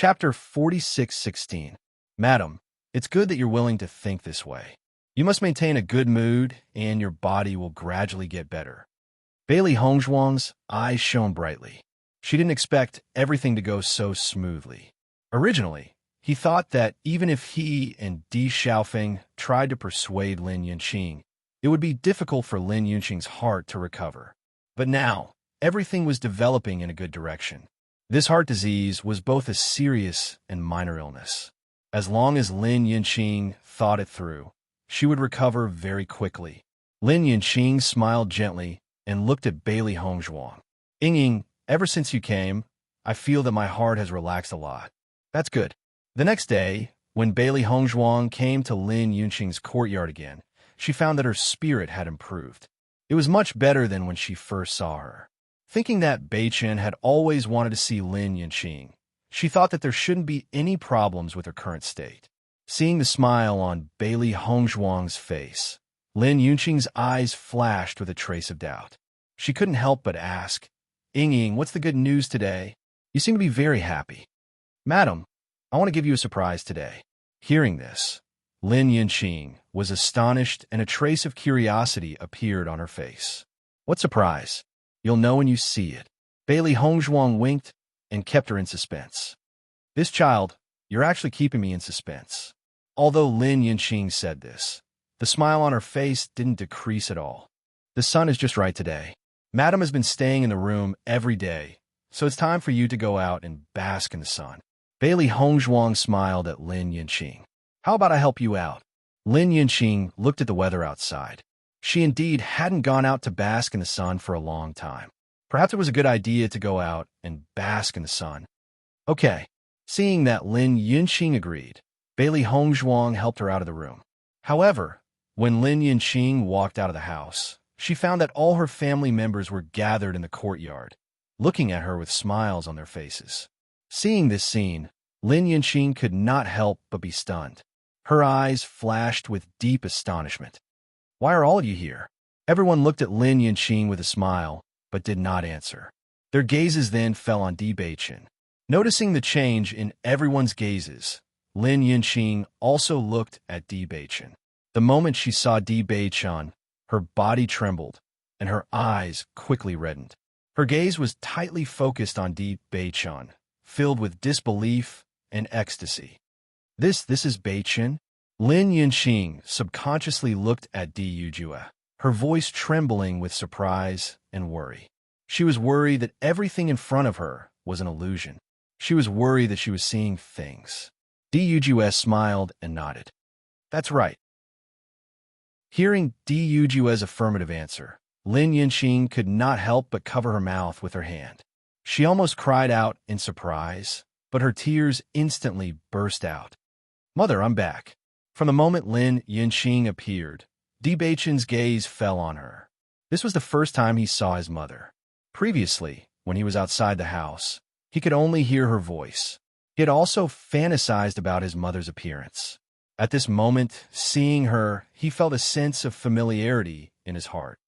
Chapter 46:16. Madam, it's good that you're willing to think this way. You must maintain a good mood, and your body will gradually get better. Bailey Hongzhuang's eyes shone brightly. She didn't expect everything to go so smoothly. Originally, he thought that even if he and Di Xiaofeng tried to persuade Lin Yunqing, it would be difficult for Lin Yunqing's heart to recover. But now, everything was developing in a good direction. This heart disease was both a serious and minor illness. As long as Lin Yunqing thought it through, she would recover very quickly. Lin Yunqing smiled gently and looked at Bailey Hongzhuang. Ying, ever since you came, I feel that my heart has relaxed a lot. That's good. The next day, when Bailey Hongzhuang came to Lin Yunqing's courtyard again, she found that her spirit had improved. It was much better than when she first saw her. Thinking that Beichen had always wanted to see Lin Yunqing, she thought that there shouldn't be any problems with her current state. Seeing the smile on Bailey Hongzhuang's face, Lin Yunqing's eyes flashed with a trace of doubt. She couldn't help but ask, Ying, what's the good news today? You seem to be very happy. Madam, I want to give you a surprise today. Hearing this, Lin Yunqing was astonished and a trace of curiosity appeared on her face. What surprise? You'll know when you see it. Bailey Hongzhuang winked and kept her in suspense. This child, you're actually keeping me in suspense. Although Lin Yunqing said this, the smile on her face didn't decrease at all. The sun is just right today. Madam has been staying in the room every day, so it's time for you to go out and bask in the sun. Bailey Hongzhuang smiled at Lin Yunqing. How about I help you out? Lin Yunqing looked at the weather outside. She indeed hadn't gone out to bask in the sun for a long time. Perhaps it was a good idea to go out and bask in the sun. Okay. Seeing that Lin Yunqing agreed, Bailey Hongzhuang helped her out of the room. However, when Lin Yunqing walked out of the house, she found that all her family members were gathered in the courtyard, looking at her with smiles on their faces. Seeing this scene, Lin Yunqing could not help but be stunned. Her eyes flashed with deep astonishment. Why are all of you here? Everyone looked at Lin Yunqing with a smile, but did not answer. Their gazes then fell on Di Beichen. Noticing the change in everyone's gazes, Lin Yunqing also looked at Di Beichen. The moment she saw Di Beichen, her body trembled, and her eyes quickly reddened. Her gaze was tightly focused on Di Beichen, filled with disbelief and ecstasy. This is Beichen? Lin Yunqing subconsciously looked at Di Yujue, her voice trembling with surprise and worry. She was worried that everything in front of her was an illusion. She was worried that she was seeing things. Di Yujue smiled and nodded. That's right. Hearing Di Yujue's affirmative answer, Lin Yunqing could not help but cover her mouth with her hand. She almost cried out in surprise, but her tears instantly burst out. Mother, I'm back. From the moment Lin Yunqing appeared, Di Beichen's gaze fell on her. This was the first time he saw his mother. Previously, when he was outside the house, he could only hear her voice. He had also fantasized about his mother's appearance. At this moment, seeing her, he felt a sense of familiarity in his heart.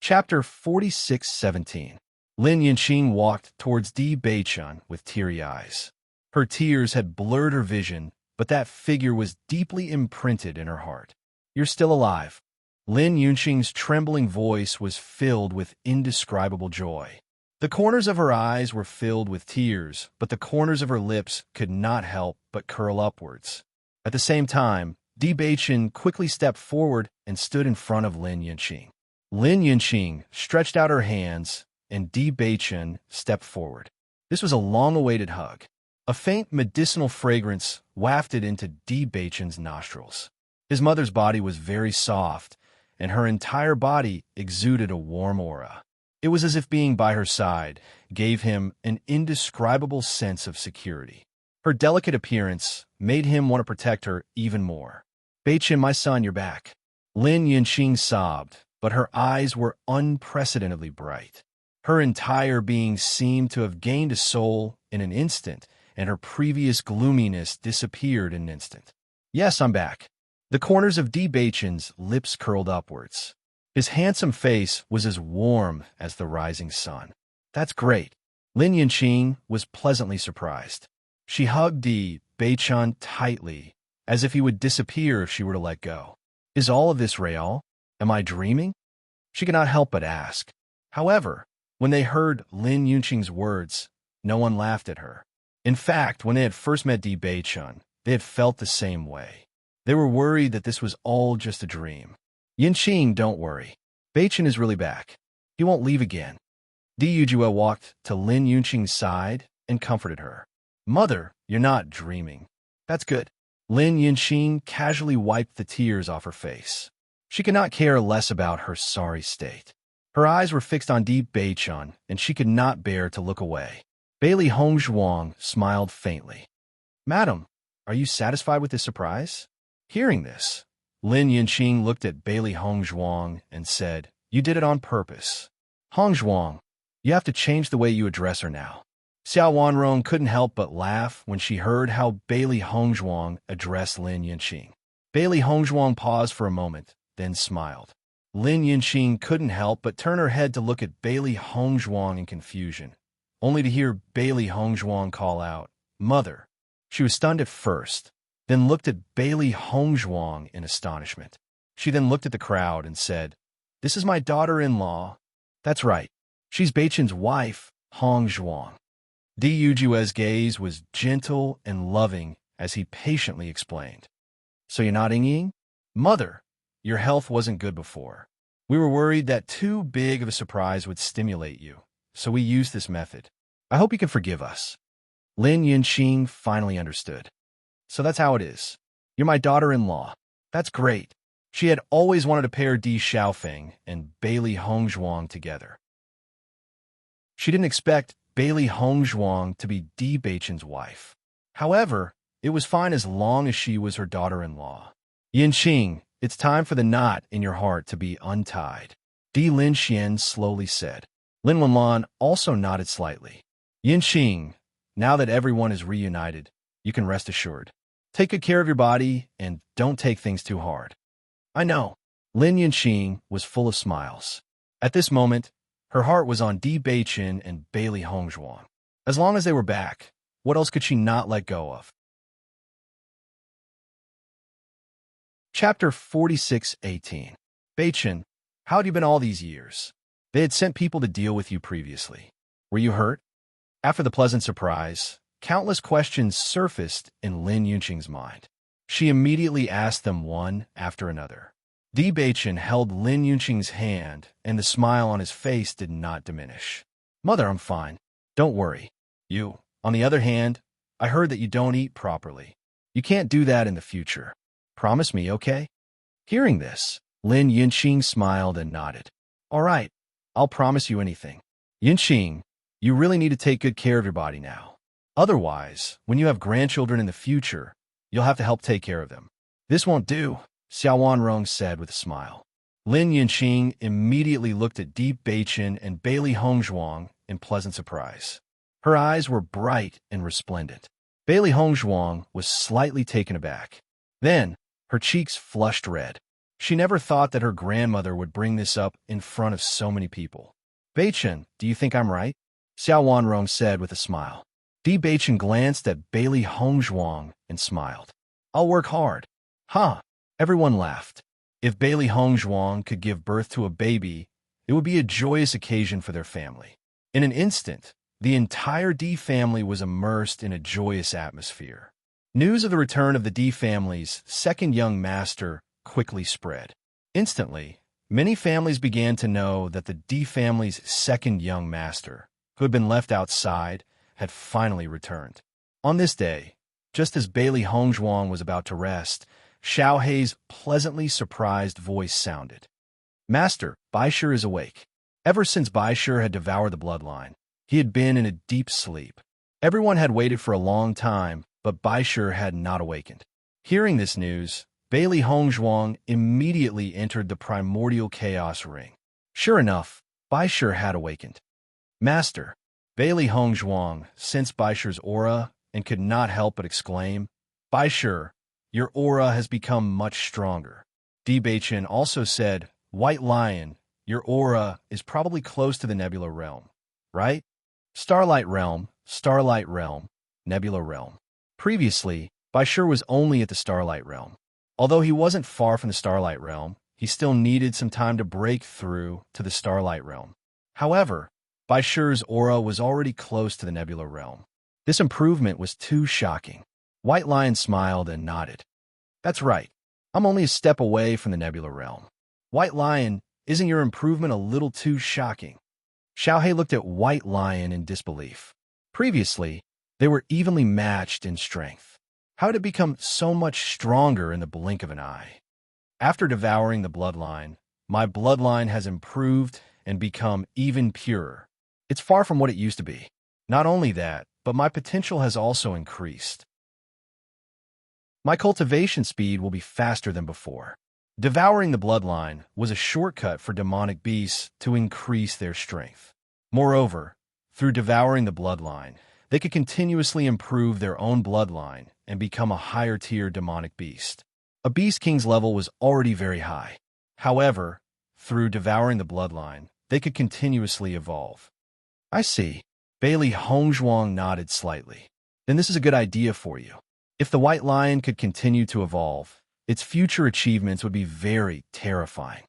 Chapter 46:17. Lin Yunqing walked towards Di Beichen with teary eyes. Her tears had blurred her vision, but that figure was deeply imprinted in her heart. You're still alive. Lin Yunqing's trembling voice was filled with indescribable joy. The corners of her eyes were filled with tears, but the corners of her lips could not help but curl upwards. At the same time, Di Beichen quickly stepped forward and stood in front of Lin Yunqing. Lin Yunqing stretched out her hands, and Di Beichen stepped forward. This was a long-awaited hug. A faint medicinal fragrance wafted into Di Beichen's nostrils. His mother's body was very soft, and her entire body exuded a warm aura. It was as if being by her side gave him an indescribable sense of security. Her delicate appearance made him want to protect her even more. Beichen, my son, you're back. Lin Yunqing sobbed, but her eyes were unprecedentedly bright. Her entire being seemed to have gained a soul in an instant, and her previous gloominess disappeared in an instant. Yes, I'm back. The corners of Di Beichen's lips curled upwards. His handsome face was as warm as the rising sun. That's great. Lin Yinqing was pleasantly surprised. She hugged Di Beichun tightly, as if he would disappear if she were to let go. Is all of this real? Am I dreaming? She could not help but ask. However, when they heard Lin Yunqing's words, no one laughed at her. In fact, when they had first met Di Beichun, they had felt the same way. They were worried that this was all just a dream. Yinqing, don't worry. Beichun is really back. He won't leave again. Di Yujue walked to Lin Yunqing's side and comforted her. Mother, you're not dreaming. That's good. Lin Yinqing casually wiped the tears off her face. She could not care less about her sorry state. Her eyes were fixed on Di Beichun, and she could not bear to look away. Bailey Hongzhuang smiled faintly. Madam, are you satisfied with this surprise? Hearing this, Lin Yinqing looked at Bailey Hongzhuang and said, You did it on purpose. Hongzhuang, you have to change the way you address her now. Xiao Wanrong couldn't help but laugh when she heard how Bailey Hongzhuang addressed Lin Yinqing. Bailey Hongzhuang paused for a moment, then smiled. Lin Yinqing couldn't help but turn her head to look at Bailey Hongzhuang in confusion, only to hear Bailey Hongzhuang call out, Mother. She was stunned at first, then looked at Bailey Hongzhuang in astonishment. She then looked at the crowd and said, This is my daughter-in-law. That's right. She's Beichun's wife, Hongzhuang. Di Yujue's gaze was gentle and loving as he patiently explained. So you're not Ying? Mother, your health wasn't good before. We were worried that too big of a surprise would stimulate you, so we used this method. I hope you can forgive us. Lin Yinqing finally understood. So that's how it is. You're my daughter-in-law. That's great. She had always wanted to pair Di Xiaofeng and Bailey Hongzhuang together. She didn't expect Bailey Hongzhuang to be Di Beichun's wife. However, it was fine as long as she was her daughter-in-law. Yinqing, it's time for the knot in your heart to be untied, Di Linxian slowly said. Lin Wenlan also nodded slightly. Yinqing, now that everyone is reunited, you can rest assured. Take good care of your body and don't take things too hard. I know. Lin Yinqing was full of smiles. At this moment, her heart was on Di Beichun and Bailey Hongzhuang. As long as they were back, what else could she not let go of? Chapter 46:18. Beichun, how had you been all these years? They had sent people to deal with you previously. Were you hurt? After the pleasant surprise, countless questions surfaced in Lin Yunqing's mind. She immediately asked them one after another. Di Beichun held Lin Yunqing's hand, and the smile on his face did not diminish. Mother, I'm fine. Don't worry. You, on the other hand, I heard that you don't eat properly. You can't do that in the future. Promise me, okay? Hearing this, Lin Yinqing smiled and nodded. All right, I'll promise you anything. Yinqing, you really need to take good care of your body now. Otherwise, when you have grandchildren in the future, you'll have to help take care of them. This won't do, Xiao Wanrong said with a smile. Lin Yinqing immediately looked at Di Beichun and Bailey Hongzhuang in pleasant surprise. Her eyes were bright and resplendent. Bailey Hongzhuang was slightly taken aback. Then, her cheeks flushed red. She never thought that her grandmother would bring this up in front of so many people. Beichun, do you think I'm right? Xiao Wanrong said with a smile. Di Beichun glanced at Bailey Hongzhuang and smiled. I'll work hard. Huh. Everyone laughed. If Bailey Hongzhuang could give birth to a baby, it would be a joyous occasion for their family. In an instant, the entire Di family was immersed in a joyous atmosphere. News of the return of the Di family's second young master quickly spread. Instantly, many families began to know that the Di family's second young master, who had been left outside, had finally returned. On this day, just as Bailey Hongzhuang was about to rest, Xiao Hei's pleasantly surprised voice sounded. Master, Baishir is awake. Ever since Baishir had devoured the bloodline, he had been in a deep sleep. Everyone had waited for a long time, but Baishir had not awakened. Hearing this news, Bailey Hongzhuang immediately entered the primordial chaos ring. Sure enough, Baishir had awakened. Master, Bailey Hongzhuang sensed Baishir's aura and could not help but exclaim, Baishir, your aura has become much stronger. Di Beichun also said, White Lion, your aura is probably close to the nebula realm, right? Starlight Realm, Nebula Realm. Previously, Baishur was only at the Starlight Realm. Although he wasn't far from the Starlight Realm, he still needed some time to break through to the Starlight Realm. However, Baishur's aura was already close to the Nebula Realm. This improvement was too shocking. White Lion smiled and nodded. That's right. I'm only a step away from the Nebula Realm. White Lion, isn't your improvement a little too shocking? Xiaohei looked at White Lion in disbelief. Previously, they were evenly matched in strength. How had it become so much stronger in the blink of an eye? After devouring the bloodline, my bloodline has improved and become even purer. It's far from what it used to be. Not only that, but my potential has also increased. My cultivation speed will be faster than before. Devouring the bloodline was a shortcut for demonic beasts to increase their strength. Moreover, through devouring the bloodline, they could continuously improve their own bloodline and become a higher-tier demonic beast. A beast king's level was already very high. However, through devouring the bloodline, they could continuously evolve. I see. Bailey Hongzhuang nodded slightly. Then this is a good idea for you. If the White Lion could continue to evolve, its future achievements would be very terrifying.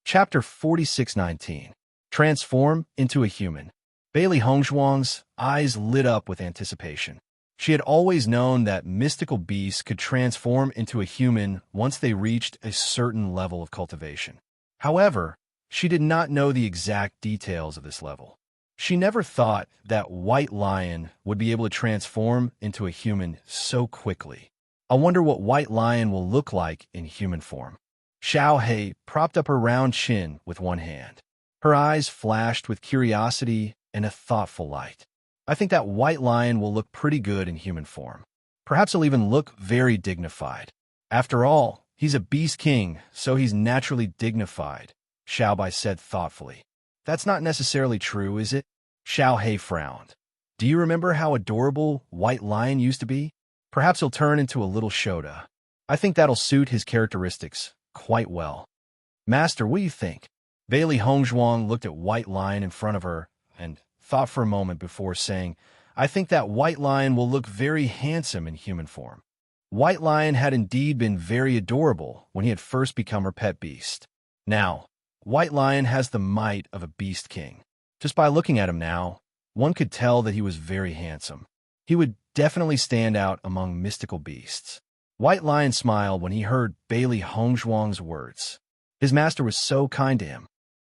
Chapter 4619. Transform into a Human. Bailey Hongzhuang's eyes lit up with anticipation. She had always known that mystical beasts could transform into a human once they reached a certain level of cultivation. However, she did not know the exact details of this level. She never thought that White Lion would be able to transform into a human so quickly. I wonder what White Lion will look like in human form. Xiaohei propped up her round chin with one hand. Her eyes flashed with curiosity and a thoughtful light. I think that White Lion will look pretty good in human form. Perhaps he'll even look very dignified. After all, he's a beast king, so he's naturally dignified, Xiaobai said thoughtfully. That's not necessarily true, is it? Xiaohei frowned. Do you remember how adorable White Lion used to be? Perhaps he'll turn into a little Shota. I think that'll suit his characteristics quite well. Master, what do you think? Bailey Hongzhuang looked at White Lion in front of her and thought for a moment before saying, I think that White Lion will look very handsome in human form. White Lion had indeed been very adorable when he had first become her pet beast. Now, White Lion has the might of a beast king. Just by looking at him now, one could tell that he was very handsome. He would definitely stand out among mystical beasts. White Lion smiled when he heard Bailey Hongzhuang's words. His master was so kind to him.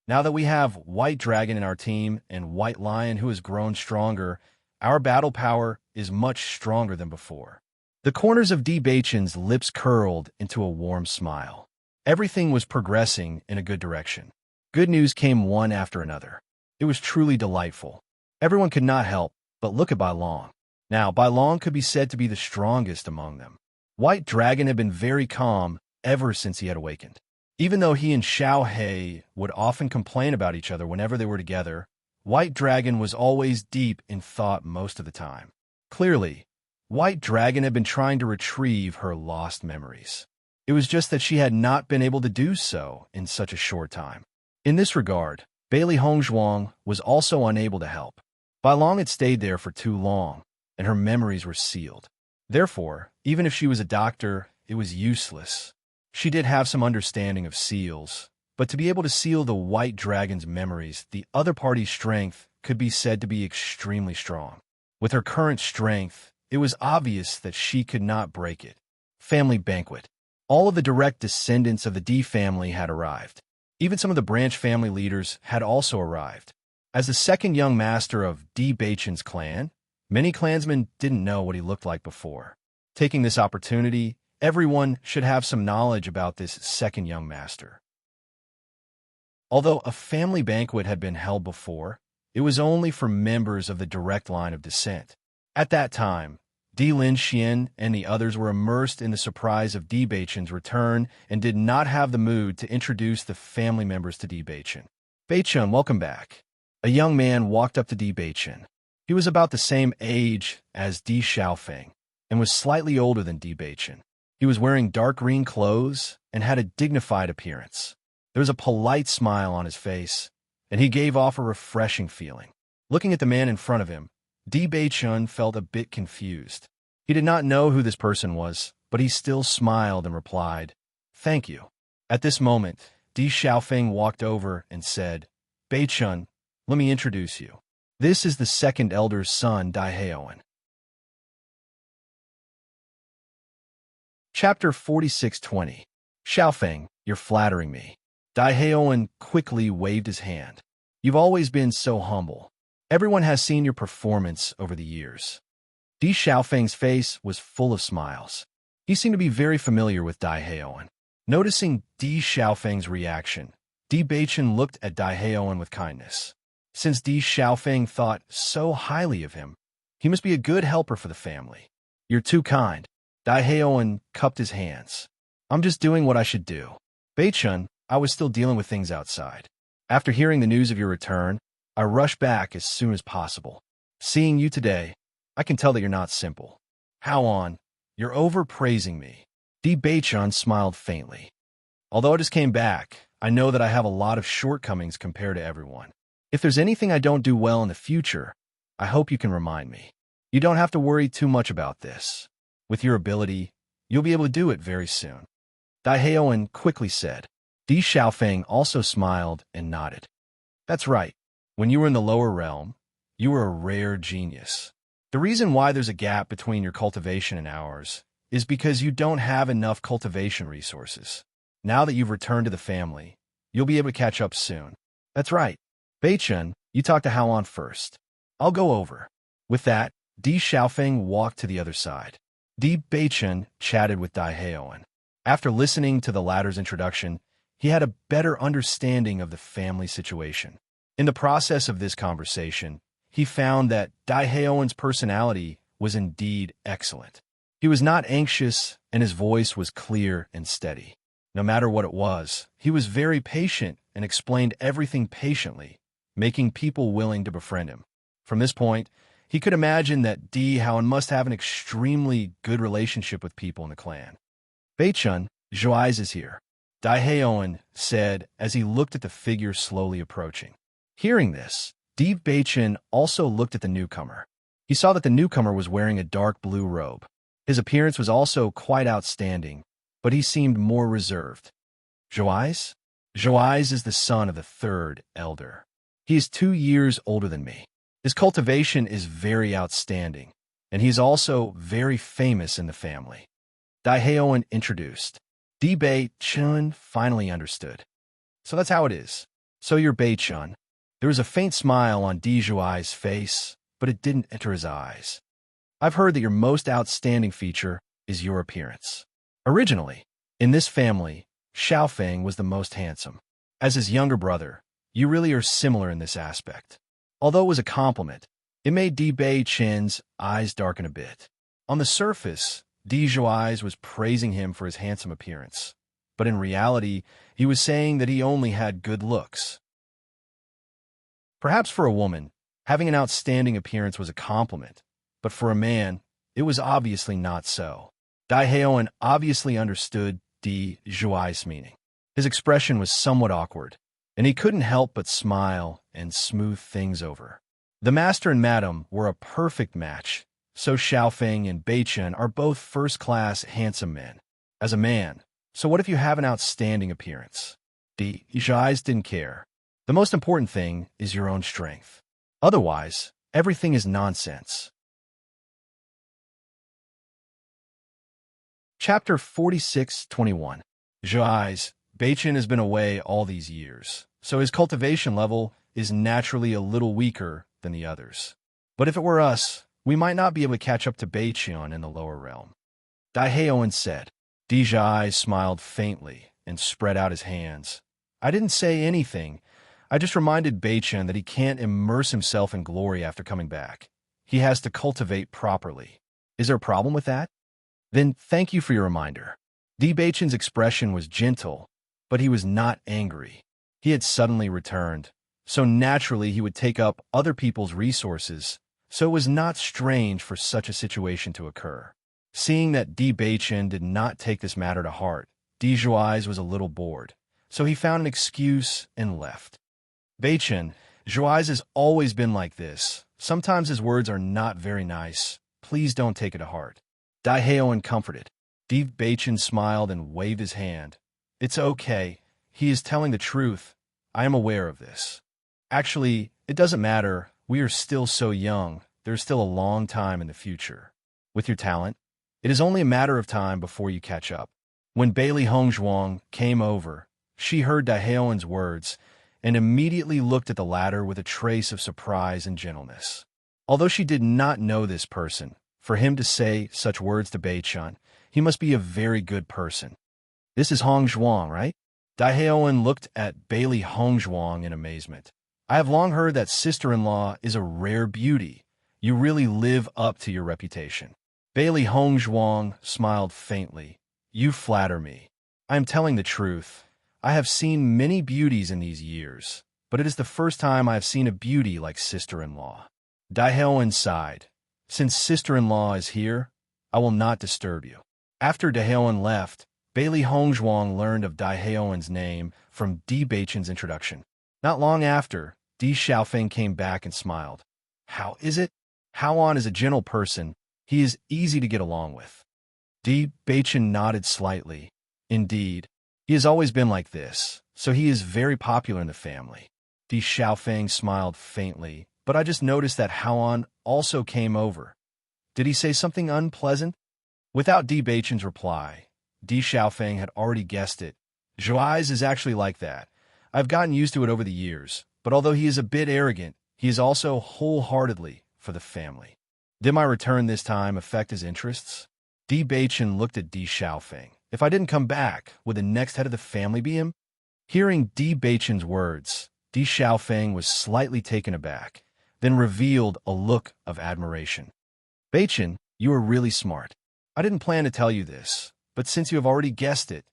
Now that we have White Dragon in our team and White Lion who has grown stronger, our battle power is much stronger than before. The corners of Beichen's lips curled into a warm smile. Everything was progressing in a good direction. Good news came one after another. It was truly delightful. Everyone could not help but look at Bai Long. Now, Bai Long could be said to be the strongest among them. White Dragon had been very calm ever since he had awakened. Even though he and Xiaohei would often complain about each other whenever they were together, White Dragon was always deep in thought most of the time. Clearly, White Dragon had been trying to retrieve her lost memories. It was just that she had not been able to do so in such a short time. In this regard, Bailey Hongzhuang was also unable to help. Bai Long had stayed there for too long, and her memories were sealed. Therefore, even if she was a doctor, it was useless. She did have some understanding of seals, but to be able to seal the White Dragon's memories, the other party's strength could be said to be extremely strong. With her current strength, it was obvious that she could not break it. Family banquet. All of the direct descendants of the D family had arrived. Even some of the branch family leaders had also arrived. As the second young master of Beichen's clan, many clansmen didn't know what he looked like before. Taking this opportunity, everyone should have some knowledge about this second young master. Although a family banquet had been held before, it was only for members of the direct line of descent. At that time, Lin Xian and the others were immersed in the surprise of Beichen's return and did not have the mood to introduce the family members to Beichen. Beichen, welcome back. A young man walked up to Beichen. He was about the same age as Di Xiaofeng and was slightly older than Beichen. He was wearing dark green clothes and had a dignified appearance. There was a polite smile on his face, and he gave off a refreshing feeling. Looking at the man in front of him, Di Bei-chun felt a bit confused. He did not know who this person was, but he still smiled and replied, "Thank you." At this moment, Di Xiaofeng walked over and said, "Bei-chun, let me introduce you. This is the second elder's son, Dai Heoan." Chapter 46:20. Xiaofeng, you're flattering me. Dai Heoan quickly waved his hand. You've always been so humble. Everyone has seen your performance over the years. Di Xiaofeng's face was full of smiles. He seemed to be very familiar with Dai Heoan. Noticing Di Xiaofeng's reaction, Di Bei-chun looked at Dai Heoan with kindness. Since Di Xiaofeng thought so highly of him, he must be a good helper for the family. You're too kind. Dai Heoan cupped his hands. I'm just doing what I should do. Bei-chun, I was still dealing with things outside. After hearing the news of your return, I rushed back as soon as possible. Seeing you today, I can tell that you're not simple. How on? You're overpraising me. Di Bei-chun smiled faintly. Although I just came back, I know that I have a lot of shortcomings compared to everyone. If there's anything I don't do well in the future, I hope you can remind me. You don't have to worry too much about this. With your ability, you'll be able to do it very soon. Dai Heoan quickly said. Di Xiaofeng also smiled and nodded. That's right. When you were in the lower realm, you were a rare genius. The reason why there's a gap between your cultivation and ours is because you don't have enough cultivation resources. Now that you've returned to the family, you'll be able to catch up soon. That's right. Bei-chun, you talk to Haoan first. I'll go over. With that, Di Xiaofeng walked to the other side. Di Bei-chun chatted with Dai Heoan. After listening to the latter's introduction, he had a better understanding of the family situation. In the process of this conversation, he found that Dai Heoan's personality was indeed excellent. He was not anxious, and his voice was clear and steady. No matter what it was, he was very patient and explained everything patiently, making people willing to befriend him. From this point, he could imagine that Di Haoan must have an extremely good relationship with people in the clan. Bei-chun, Zhuai's is here, Dai Heoan said as he looked at the figure slowly approaching. Hearing this, Di Bei-chun also looked at the newcomer. He saw that the newcomer was wearing a dark blue robe. His appearance was also quite outstanding, but he seemed more reserved. Zhuai's? Zhuai's is the son of the third elder. He is 2 years older than me. His cultivation is very outstanding, and he's also very famous in the family. Dai Heoan introduced. Di Bei-chun finally understood. So that's how it is. So you're Bei-chun. There was a faint smile on Di Zhuai's face, but it didn't enter his eyes. I've heard that your most outstanding feature is your appearance. Originally, in this family, Xiaofeng was the most handsome. As his younger brother, you really are similar in this aspect. Although it was a compliment, it made Di Bei-chun's eyes darken a bit. On the surface, Di Zhuai was praising him for his handsome appearance, but in reality, he was saying that he only had good looks. Perhaps for a woman, having an outstanding appearance was a compliment, but for a man, it was obviously not so. Dai Heoan obviously understood Di Zhuai's meaning. His expression was somewhat awkward, and he couldn't help but smile and smooth things over. The master and madam were a perfect match, so Xiaofeng and Bei-chun are both first-class handsome men. As a man, so what if you have an outstanding appearance? Di Zhuai didn't care. The most important thing is your own strength. Otherwise, everything is nonsense. Chapter 46:21. Zhuai's, Bei-chun has been away all these years, so his cultivation level is naturally a little weaker than the others. But if it were us, we might not be able to catch up to Bei-chun in the lower realm. Dai Heoan said. Di Zhuai smiled faintly and spread out his hands. I didn't say anything. I just reminded Bei-chun that he can't immerse himself in glory after coming back. He has to cultivate properly. Is there a problem with that? Then thank you for your reminder. Di Bei-chun's expression was gentle, but he was not angry. He had suddenly returned, so naturally he would take up other people's resources, so it was not strange for such a situation to occur. Seeing that Di Bei-chun did not take this matter to heart, Di Zhuai was a little bored, so he found an excuse and left. Beichen, Zhuai's has always been like this. Sometimes his words are not very nice. Please don't take it to heart. Daiheoan comforted. Beichen smiled and waved his hand. It's okay. He is telling the truth. I am aware of this. Actually, it doesn't matter. We are still so young. There's still a long time in the future. With your talent, it is only a matter of time before you catch up. When Bailey Hongzhuang came over, she heard Daiheoan's words and immediately looked at the latter with a trace of surprise and gentleness. Although she did not know this person, for him to say such words to Beichen, he must be a very good person. This is Hongzhuang, right? Daiheoan looked at Bailey Hongzhuang in amazement. I have long heard that sister-in-law is a rare beauty. You really live up to your reputation. Bailey Hongzhuang smiled faintly. You flatter me. I am telling the truth. I have seen many beauties in these years, but it is the first time I have seen a beauty like sister-in-law. Daiheoan sighed. Since sister-in-law is here, I will not disturb you. After Daiheoan left, Bailey Hongzhuang learned of Daiheoan's name from Beichen's introduction. Not long after, Di Xiaofeng came back and smiled. How is it? Haoan is a gentle person. He is easy to get along with. Beichen nodded slightly. Indeed, he has always been like this, so he is very popular in the family. Di Xiaofeng smiled faintly, but I just noticed that Haoan also came over. Did he say something unpleasant? Without Beichen's reply, Di Xiaofeng had already guessed it. Zhuai's is actually like that. I've gotten used to it over the years, but although he is a bit arrogant, he is also wholeheartedly for the family. Did my return this time affect his interests? Beichen looked at Di Xiaofeng. If I didn't come back, would the next head of the family be him? Hearing Beichen's words, Di Xiaofeng was slightly taken aback, then revealed a look of admiration. Beichen, you are really smart. I didn't plan to tell you this, but since you have already guessed it,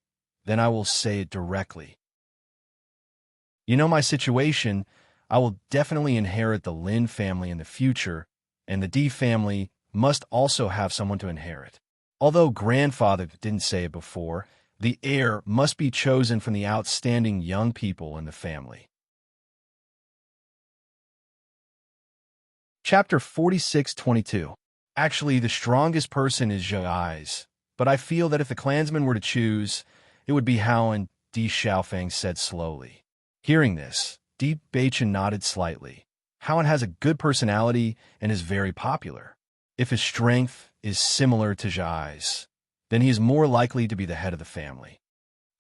then I will say it directly. You know my situation. I will definitely inherit the Lin family in the future, and the Di family must also have someone to inherit. Although grandfather didn't say it before, the heir must be chosen from the outstanding young people in the family. Chapter 46:22. Actually, the strongest person is Zhuai's, but I feel that if the clansmen were to choose, it would be Haoan, Di Xiaofeng said slowly. Hearing this, Beichen nodded slightly. Haoan has a good personality and is very popular. If his strength is similar to Zhuai's, then he is more likely to be the head of the family.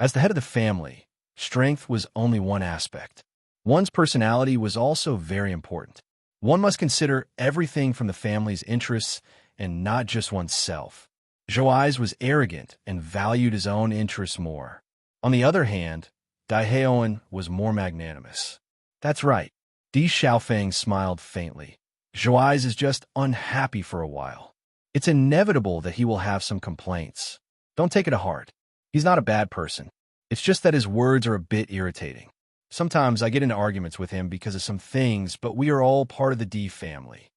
As the head of the family, strength was only one aspect. One's personality was also very important. One must consider everything from the family's interests and not just oneself. Zhuai's was arrogant and valued his own interests more. On the other hand, Daiheoan was more magnanimous. That's right. Di Xiaofeng smiled faintly. Zhuai's is just unhappy for a while. It's inevitable that he will have some complaints. Don't take it to heart. He's not a bad person. It's just that his words are a bit irritating. Sometimes I get into arguments with him because of some things, but we are all part of the D family.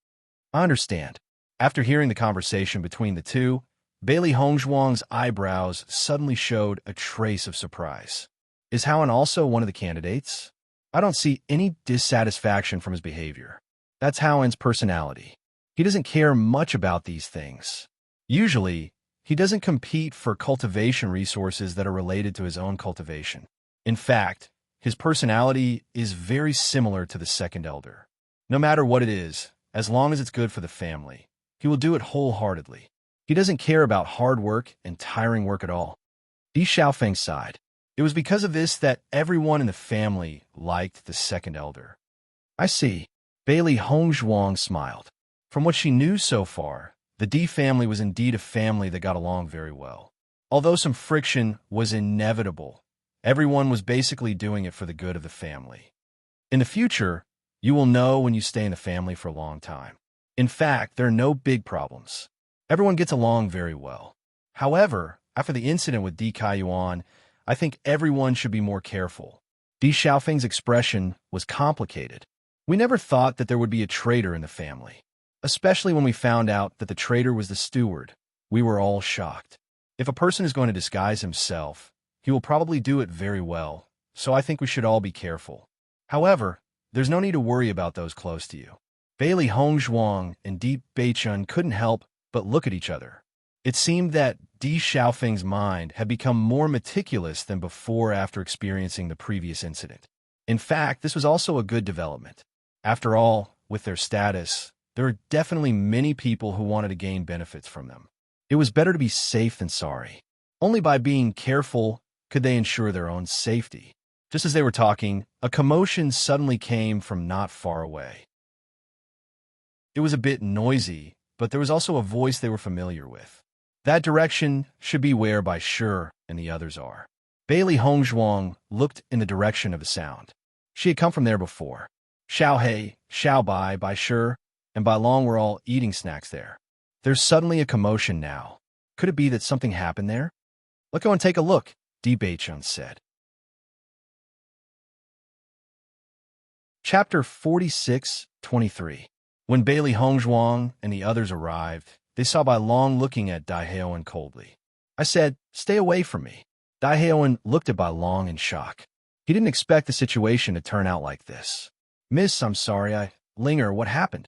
I understand. After hearing the conversation between the two, Bailey Hongzhuang's eyebrows suddenly showed a trace of surprise. Is Haoan also one of the candidates? I don't see any dissatisfaction from his behavior. That's Haoan's personality. He doesn't care much about these things. Usually, he doesn't compete for cultivation resources that are related to his own cultivation. In fact, his personality is very similar to the second elder. No matter what it is, as long as it's good for the family, he will do it wholeheartedly. He doesn't care about hard work and tiring work at all. Di Xiaofeng sighed. It was because of this that everyone in the family liked the second elder. I see. Bailey Hongzhuang smiled. From what she knew so far, the Di family was indeed a family that got along very well. Although some friction was inevitable, everyone was basically doing it for the good of the family. In the future, you will know when you stay in the family for a long time. In fact, there are no big problems. Everyone gets along very well. However, after the incident with Di Kaiyuan, I think everyone should be more careful. Di Xiaofeng's expression was complicated. We never thought that there would be a traitor in the family. Especially when we found out that the traitor was the steward. We were all shocked. If a person is going to disguise himself, he will probably do it very well, so I think we should all be careful. However, There's no need to worry about those close to you. Bailey Hongzhuang and Di Beichun couldn't help but look at each other. It seemed that Di Xiaofeng's mind had become more meticulous than before after experiencing the previous incident. In fact, this was also a good development. After all, with their status, there are definitely many people who wanted to gain benefits from them. It was better to be safe than sorry. Only by being careful could they ensure their own safety. Just as they were talking, a commotion suddenly came from not far away. It was a bit noisy, but there was also a voice they were familiar with. That direction should be where Bai Shi and the others are. Bailey Hongzhuang looked in the direction of the sound. She had come from there before. Xiao He, Xiao Bai, Bai Shi, and Bai Long were all eating snacks there. There's suddenly a commotion now. Could it be that something happened there? Let's go and take a look, Di Beichun said. Chapter 46-23. When Bailey Hongzhuang and the others arrived, they saw Bai Long looking at Dai Heoan coldly. I said, "Stay away from me." Dai Heoan looked at Bai Long in shock. He didn't expect the situation to turn out like this. "Miss, I'm sorry, Linger, what happened?"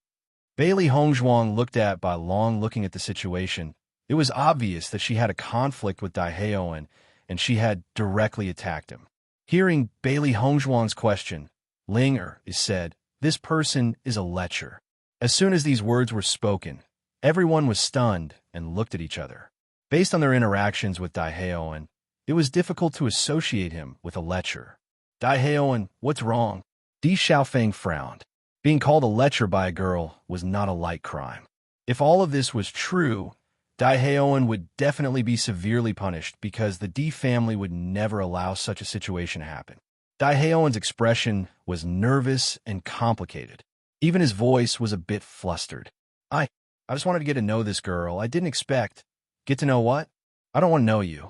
Bailey Hongzhuang looked at Bai Long looking at the situation. It was obvious that she had a conflict with Dai Heoan, and she had directly attacked him. Hearing Bailey Hongzhuang's question, Linger said, "This person is a lecher." As soon as these words were spoken, everyone was stunned and looked at each other. Based on their interactions with Dai Heoan, it was difficult to associate him with a lecher. "Dai Heoan, what's wrong?" Di Xiaofeng frowned. Being called a lecher by a girl was not a light crime. If all of this was true, Dai Heoan would definitely be severely punished because the Di family would never allow such a situation to happen. Dai Heoan's expression was nervous and complicated. Even his voice was a bit flustered. I just wanted to get to know this girl. I didn't expect. Get to know what? I don't want to know you,"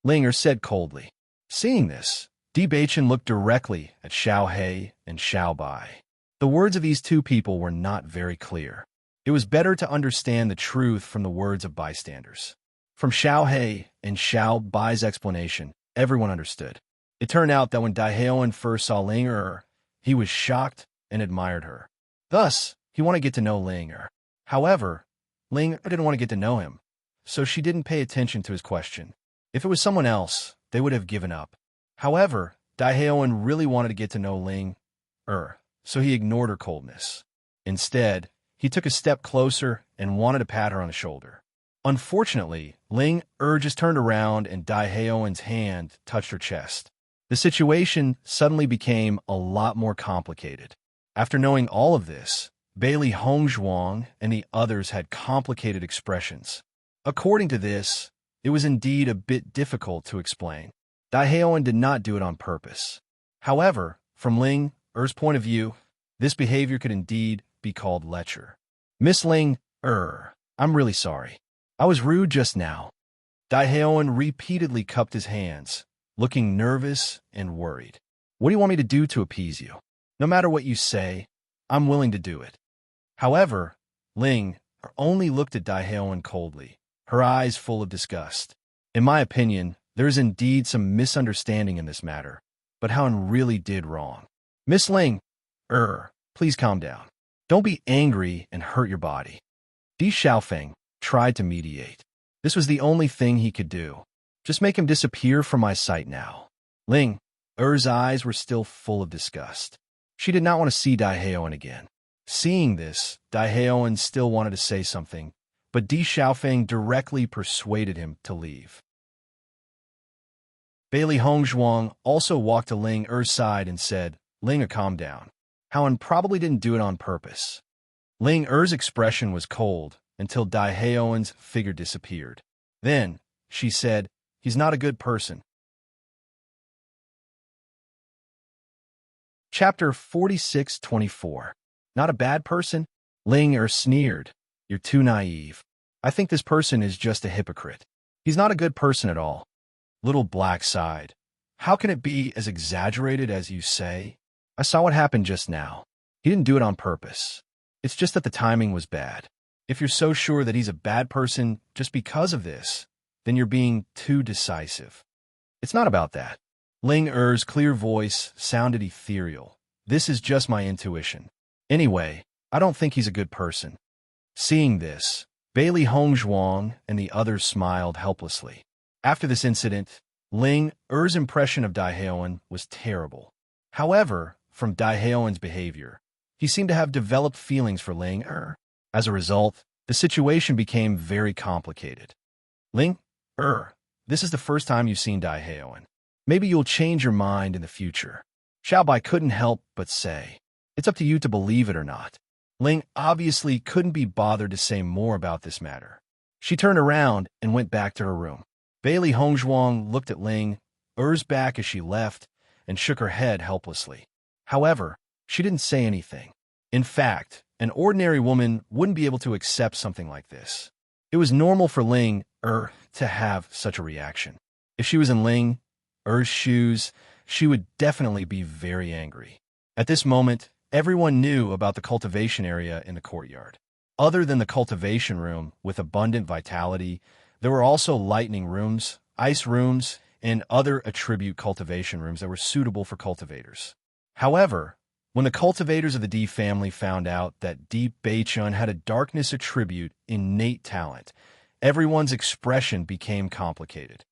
Linger said coldly. Seeing this, Di Beichun looked directly at Xiao He and Xiao Bai. The words of these two people were not very clear. It was better to understand the truth from the words of bystanders. From Xiao He and Xiao Bai's explanation, everyone understood. It turned out that when Dai Heoan first saw Linger, he was shocked and admired her. Thus, he wanted to get to know Linger. However, Linger didn't want to get to know him, so she didn't pay attention to his question. If it was someone else, they would have given up. However, Dai Heoan really wanted to get to know Linger, so he ignored her coldness. Instead, he took a step closer and wanted to pat her on the shoulder. Unfortunately, Linger just turned around and Dai Heoan's hand touched her chest. The situation suddenly became a lot more complicated. After knowing all of this, Bailey Hongzhuang and the others had complicated expressions. According to this, it was indeed a bit difficult to explain. Dai Heoan did not do it on purpose. However, from Linger's point of view, this behavior could indeed be called lecher. "Miss Linger, I'm really sorry. I was rude just now." Dai Heoan repeatedly cupped his hands, looking nervous and worried. "What do you want me to do to appease you? No matter what you say, I'm willing to do it." However, Linger only looked at Dai Heoan coldly, her eyes full of disgust. In my opinion, there is indeed some misunderstanding in this matter, but Haoan really did wrong. "Miss Linger, please calm down. Don't be angry and hurt your body." Di Xiaofeng tried to mediate. This was the only thing he could do. "Just make him disappear from my sight now." Linger's eyes were still full of disgust. She did not want to see Dai Heoan again. Seeing this, Dai Heoan still wanted to say something, but Di Xiaofeng directly persuaded him to leave. Bailey Hongzhuang also walked to Linger's side and said, "Linger, calm down. Haoan probably didn't do it on purpose." Linger's expression was cold until Dai Heoan's figure disappeared. Then, she said, "He's not a good person." Chapter 46-24. Not a bad person? Linger sneered. "You're too naive. I think this person is just a hypocrite. He's not a good person at all." Little Black sighed. "How can it be as exaggerated as you say? I saw what happened just now. He didn't do it on purpose. It's just that the timing was bad. If you're so sure that he's a bad person just because of this, then you're being too decisive. It's not about that." Linger's clear voice sounded ethereal. This is just my intuition. Anyway, I don't think he's a good person. Seeing this, Bailey Hongzhuang and the others smiled helplessly. After this incident, Ling Er's impression of Daiheoan was terrible. However, from Daiheoan's behavior, he seemed to have developed feelings for Ling Er. As a result, the situation became very complicated. Ling Er, this is the first time you've seen Daiheoan. Maybe you'll change your mind in the future. Xiaobai couldn't help but say, it's up to you to believe it or not. Ling obviously couldn't be bothered to say more about this matter. She turned around and went back to her room. Bailey Hongzhuang looked at Ling Er's back as she left and shook her head helplessly. However, she didn't say anything. In fact, an ordinary woman wouldn't be able to accept something like this. It was normal for Ling Er to have such a reaction. If she was in Ling Er's shoes, she would definitely be very angry. At this moment, everyone knew about the cultivation area in the courtyard. Other than the cultivation room with abundant vitality, there were also lightning rooms, ice rooms, and other attribute cultivation rooms that were suitable for cultivators. However, when the cultivators of the D family found out that Di Beichun had a darkness attribute innate talent, everyone's expression became complicated.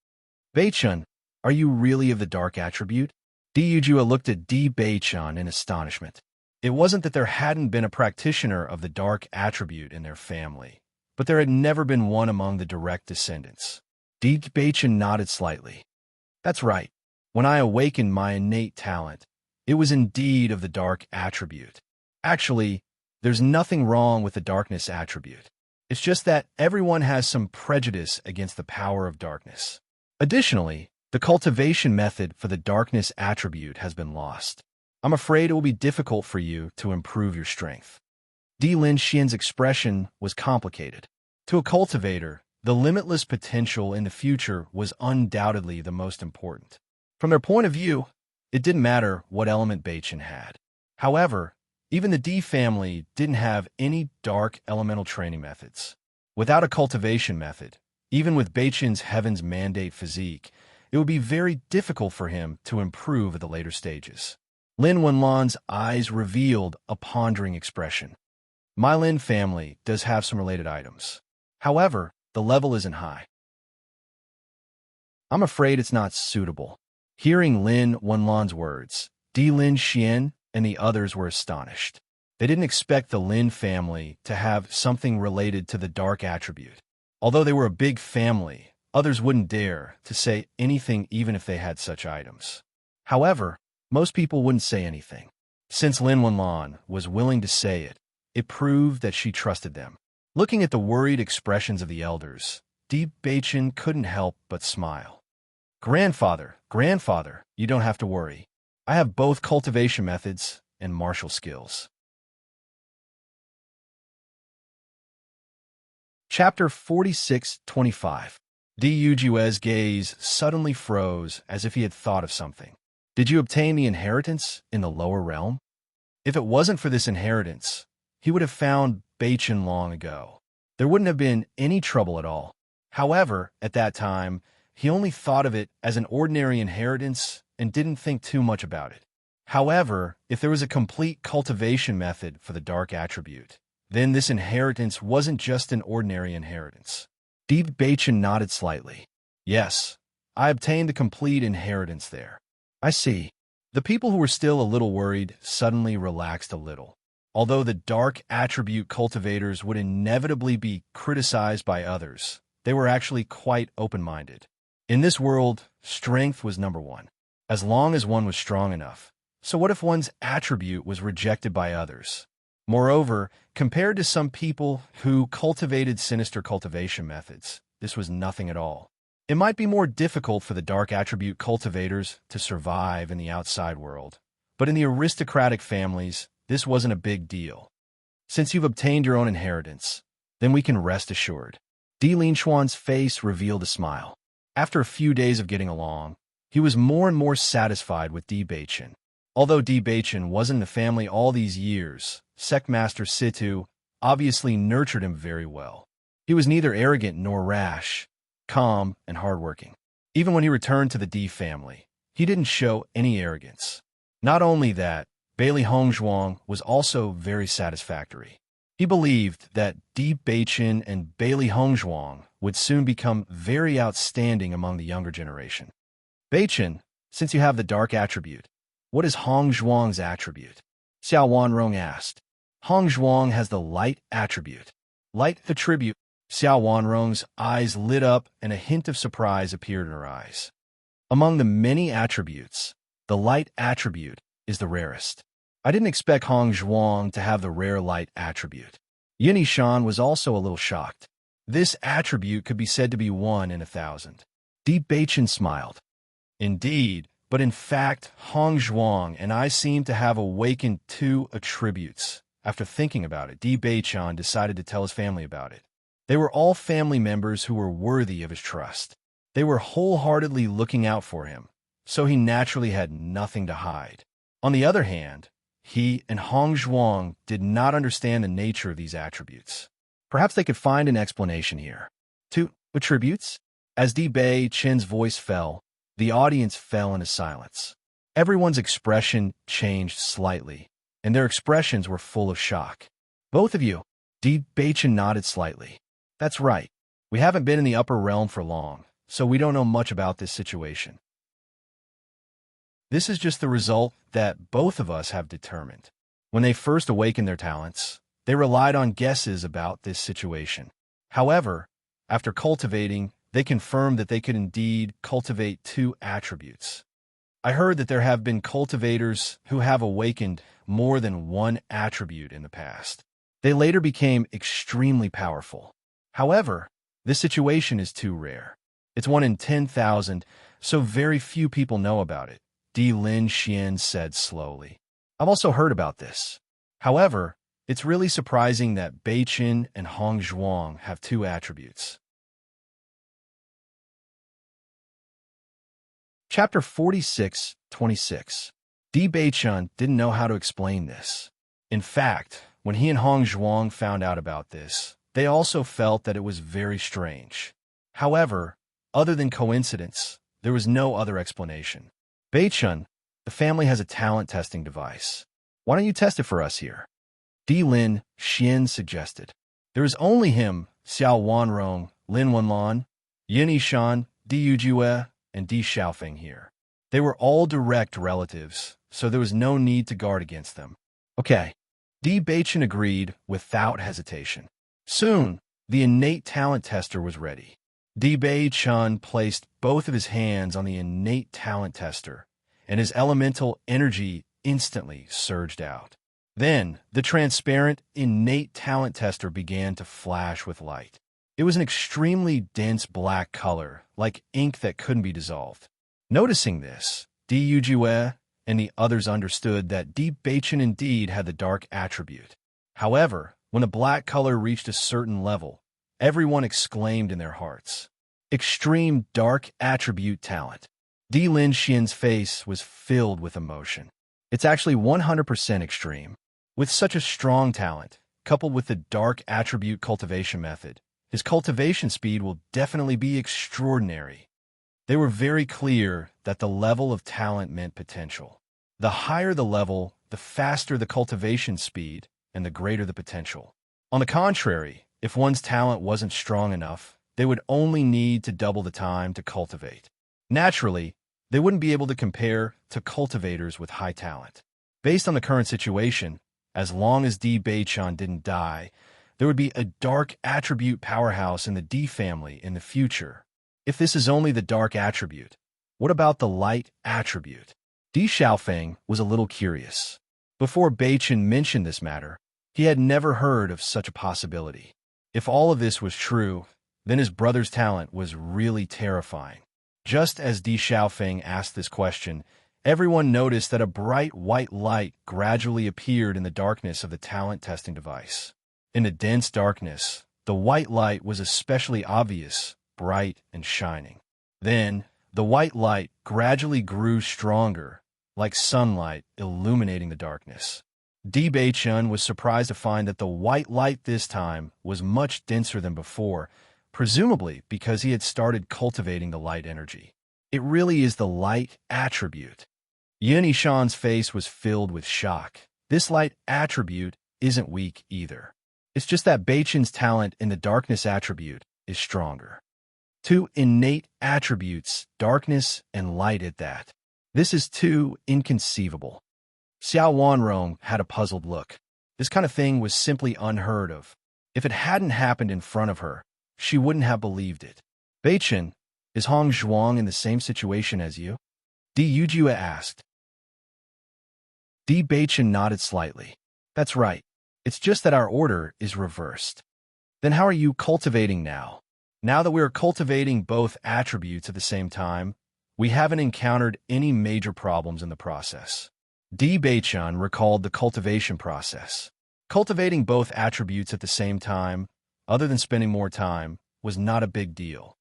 Beichun, are you really of the dark attribute? Di Yujua looked at Di Beichun in astonishment. It wasn't that there hadn't been a practitioner of the dark attribute in their family, but there had never been one among the direct descendants. Di Beichun nodded slightly. That's right. When I awakened my innate talent, it was indeed of the dark attribute. Actually, there's nothing wrong with the darkness attribute. It's just that everyone has some prejudice against the power of darkness. Additionally, the cultivation method for the darkness attribute has been lost. I'm afraid it will be difficult for you to improve your strength. Di Lin Xian's expression was complicated. To a cultivator, the limitless potential in the future was undoubtedly the most important. From their point of view, it didn't matter what element Beichun had. However, even the D family didn't have any dark elemental training methods. Without a cultivation method, even with Beichun's Heaven's Mandate physique, it would be very difficult for him to improve at the later stages. Lin Wenlan's eyes revealed a pondering expression. My Lin family does have some related items. However, the level isn't high. I'm afraid it's not suitable. Hearing Lin Wenlan's words, Di Lin Xian and the others were astonished. They didn't expect the Lin family to have something related to the dark attribute. Although they were a big family, others wouldn't dare to say anything even if they had such items. However, most people wouldn't say anything. Since Lin Wenlan was willing to say it, it proved that she trusted them. Looking at the worried expressions of the elders, Di Beichun couldn't help but smile. Grandfather, you don't have to worry. I have both cultivation methods and martial skills. Chapter 46-25. Di Yujue's gaze suddenly froze as if he had thought of something. Did you obtain the inheritance in the lower realm? If it wasn't for this inheritance, he would have found Beichun long ago. There wouldn't have been any trouble at all. However, at that time, he only thought of it as an ordinary inheritance and didn't think too much about it. However, if there was a complete cultivation method for the dark attribute, then this inheritance wasn't just an ordinary inheritance. Di Beichun nodded slightly. Yes, I obtained the complete inheritance there. I see. The people who were still a little worried suddenly relaxed a little. Although the dark attribute cultivators would inevitably be criticized by others, they were actually quite open-minded. In this world, strength was number one, as long as one was strong enough. So what if one's attribute was rejected by others? Moreover, compared to some people who cultivated sinister cultivation methods, this was nothing at all. It might be more difficult for the dark attribute cultivators to survive in the outside world, but in the aristocratic families, this wasn't a big deal. Since you've obtained your own inheritance, then we can rest assured. Di Linchuan's face revealed a smile. After a few days of getting along, he was more and more satisfied with Di Beichun. Although Di Beichun wasn't in the family all these years, Sectmaster Situ obviously nurtured him very well. He was neither arrogant nor rash, calm and hardworking. Even when he returned to the Di family, he didn't show any arrogance. Not only that, Bailey Hongzhuang was also very satisfactory. He believed that Di Beichen and Bailey Hongzhuang would soon become very outstanding among the younger generation. Beichen, since you have the dark attribute, what is Hongzhuang's attribute? Xiao Wanrong asked. Hongzhuang has the light attribute. Light attribute. Xiao Wanrong's eyes lit up and a hint of surprise appeared in her eyes. Among the many attributes, the light attribute is the rarest. I didn't expect Hongzhuang to have the rare light attribute. Yin Shan was also a little shocked. This attribute could be said to be 1 in 1,000. Di Beichen smiled. Indeed, but in fact, Hongzhuang and I seem to have awakened 2 attributes. After thinking about it, Di Beichen decided to tell his family about it. They were all family members who were worthy of his trust. They were wholeheartedly looking out for him, so he naturally had nothing to hide. On the other hand, he and Hongzhuang did not understand the nature of these attributes. Perhaps they could find an explanation here. 2 attributes? As Di Beichen's voice fell, the audience fell into silence. Everyone's expression changed slightly, and their expressions were full of shock. Both of you? Di Beichen nodded slightly. That's right. We haven't been in the upper realm for long, so we don't know much about this situation. This is just the result that both of us have determined. When they first awakened their talents, they relied on guesses about this situation. However, after cultivating, they confirmed that they could indeed cultivate 2 attributes. I heard that there have been cultivators who have awakened more than 1 attribute in the past. They later became extremely powerful. However, this situation is too rare. It's 1 in 10,000, so very few people know about it, Di Lin Xian said slowly. I've also heard about this. However, it's really surprising that Beichen and Hongzhuang have 2 attributes. Chapter 46:26. Di Beichen didn't know how to explain this. In fact, when he and Hongzhuang found out about this, they also felt that it was very strange. However, other than coincidence, there was no other explanation. Beichen, the family has a talent testing device. Why don't you test it for us here? Di Lin Xian suggested. There is only him, Xiao Wanrong, Lin Wenlan, Yin Yishan, Di Yujue, and Di Xiaofeng here. They were all direct relatives, so there was no need to guard against them. Okay. Di Beichen agreed without hesitation. Soon, the innate talent tester was ready. Di Beichen placed both of his hands on the innate talent tester, and his elemental energy instantly surged out. Then, the transparent, innate talent tester began to flash with light. It was an extremely dense black color, like ink that couldn't be dissolved. Noticing this, Di Yujue and the others understood that Di Beichen indeed had the dark attribute. However, when the black color reached a certain level, everyone exclaimed in their hearts, "Extreme dark attribute talent." Di Lin Xian's face was filled with emotion. It's actually 100% extreme. With such a strong talent, coupled with the dark attribute cultivation method, his cultivation speed will definitely be extraordinary. They were very clear that the level of talent meant potential. The higher the level, the faster the cultivation speed, and the greater the potential. On the contrary, if one's talent wasn't strong enough, they would only need to double the time to cultivate. Naturally, they wouldn't be able to compare to cultivators with high talent. Based on the current situation, as long as Di Beichen didn't die, there would be a dark attribute powerhouse in the Di family in the future. If this is only the dark attribute, what about the light attribute? Di Xiaofeng was a little curious. Before Beichen mentioned this matter, he had never heard of such a possibility. If all of this was true, then his brother's talent was really terrifying. Just as Di Xiaofeng asked this question, everyone noticed that a bright white light gradually appeared in the darkness of the talent testing device. In the dense darkness, the white light was especially obvious, bright and shining. Then, the white light gradually grew stronger, like sunlight illuminating the darkness. Di Beichen was surprised to find that the white light this time was much denser than before, presumably because he had started cultivating the light energy. It really is the light attribute. Yin Yishan's face was filled with shock. This light attribute isn't weak either. It's just that Beichen's talent in the darkness attribute is stronger. Two innate attributes, darkness and light at that. This is too inconceivable. Xiao Wanrong had a puzzled look. This kind of thing was simply unheard of. If it hadn't happened in front of her, she wouldn't have believed it. Beichen, is Hong Zhuang in the same situation as you? Di Yujia asked. Di Beichen nodded slightly. That's right. It's just that our order is reversed. Then how are you cultivating now? Now that we are cultivating both attributes at the same time, we haven't encountered any major problems in the process. Di Beichen recalled the cultivation process. Cultivating both attributes at the same time, other than spending more time, was not a big deal.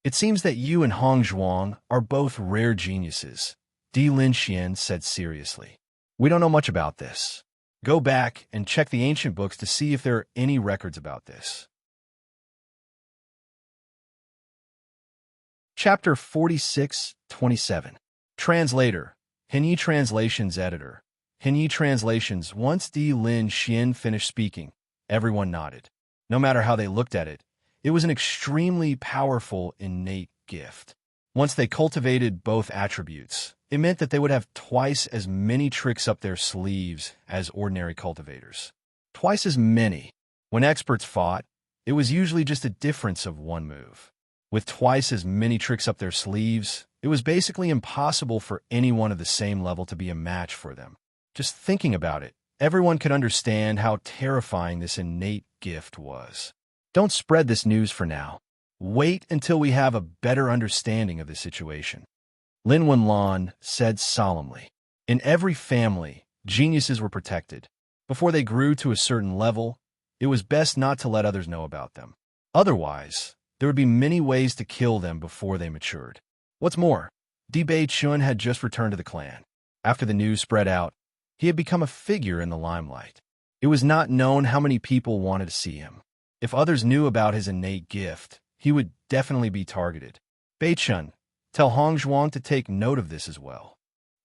It seems that you and Hong Zhuang are both rare geniuses, Di Linxian said seriously. We don't know much about this. Go back and check the ancient books to see if there are any records about this. Chapter 46-27. Translator. Henyi Translations Editor. Henyi Translations. Once Di Lin Xian finished speaking, everyone nodded. No matter how they looked at it, it was an extremely powerful innate gift. Once they cultivated both attributes, it meant that they would have twice as many tricks up their sleeves as ordinary cultivators. Twice as many. When experts fought, it was usually just a difference of one move. With twice as many tricks up their sleeves, it was basically impossible for anyone of the same level to be a match for them. Just thinking about it, everyone could understand how terrifying this innate gift was. Don't spread this news for now. Wait until we have a better understanding of the situation. Lin Wenlan said solemnly. In every family, geniuses were protected. Before they grew to a certain level, it was best not to let others know about them. Otherwise, there would be many ways to kill them before they matured. What's more, Di Beichun had just returned to the clan. After the news spread out, he had become a figure in the limelight. It was not known how many people wanted to see him. If others knew about his innate gift, he would definitely be targeted. Beichun, tell Hong Zhuang to take note of this as well.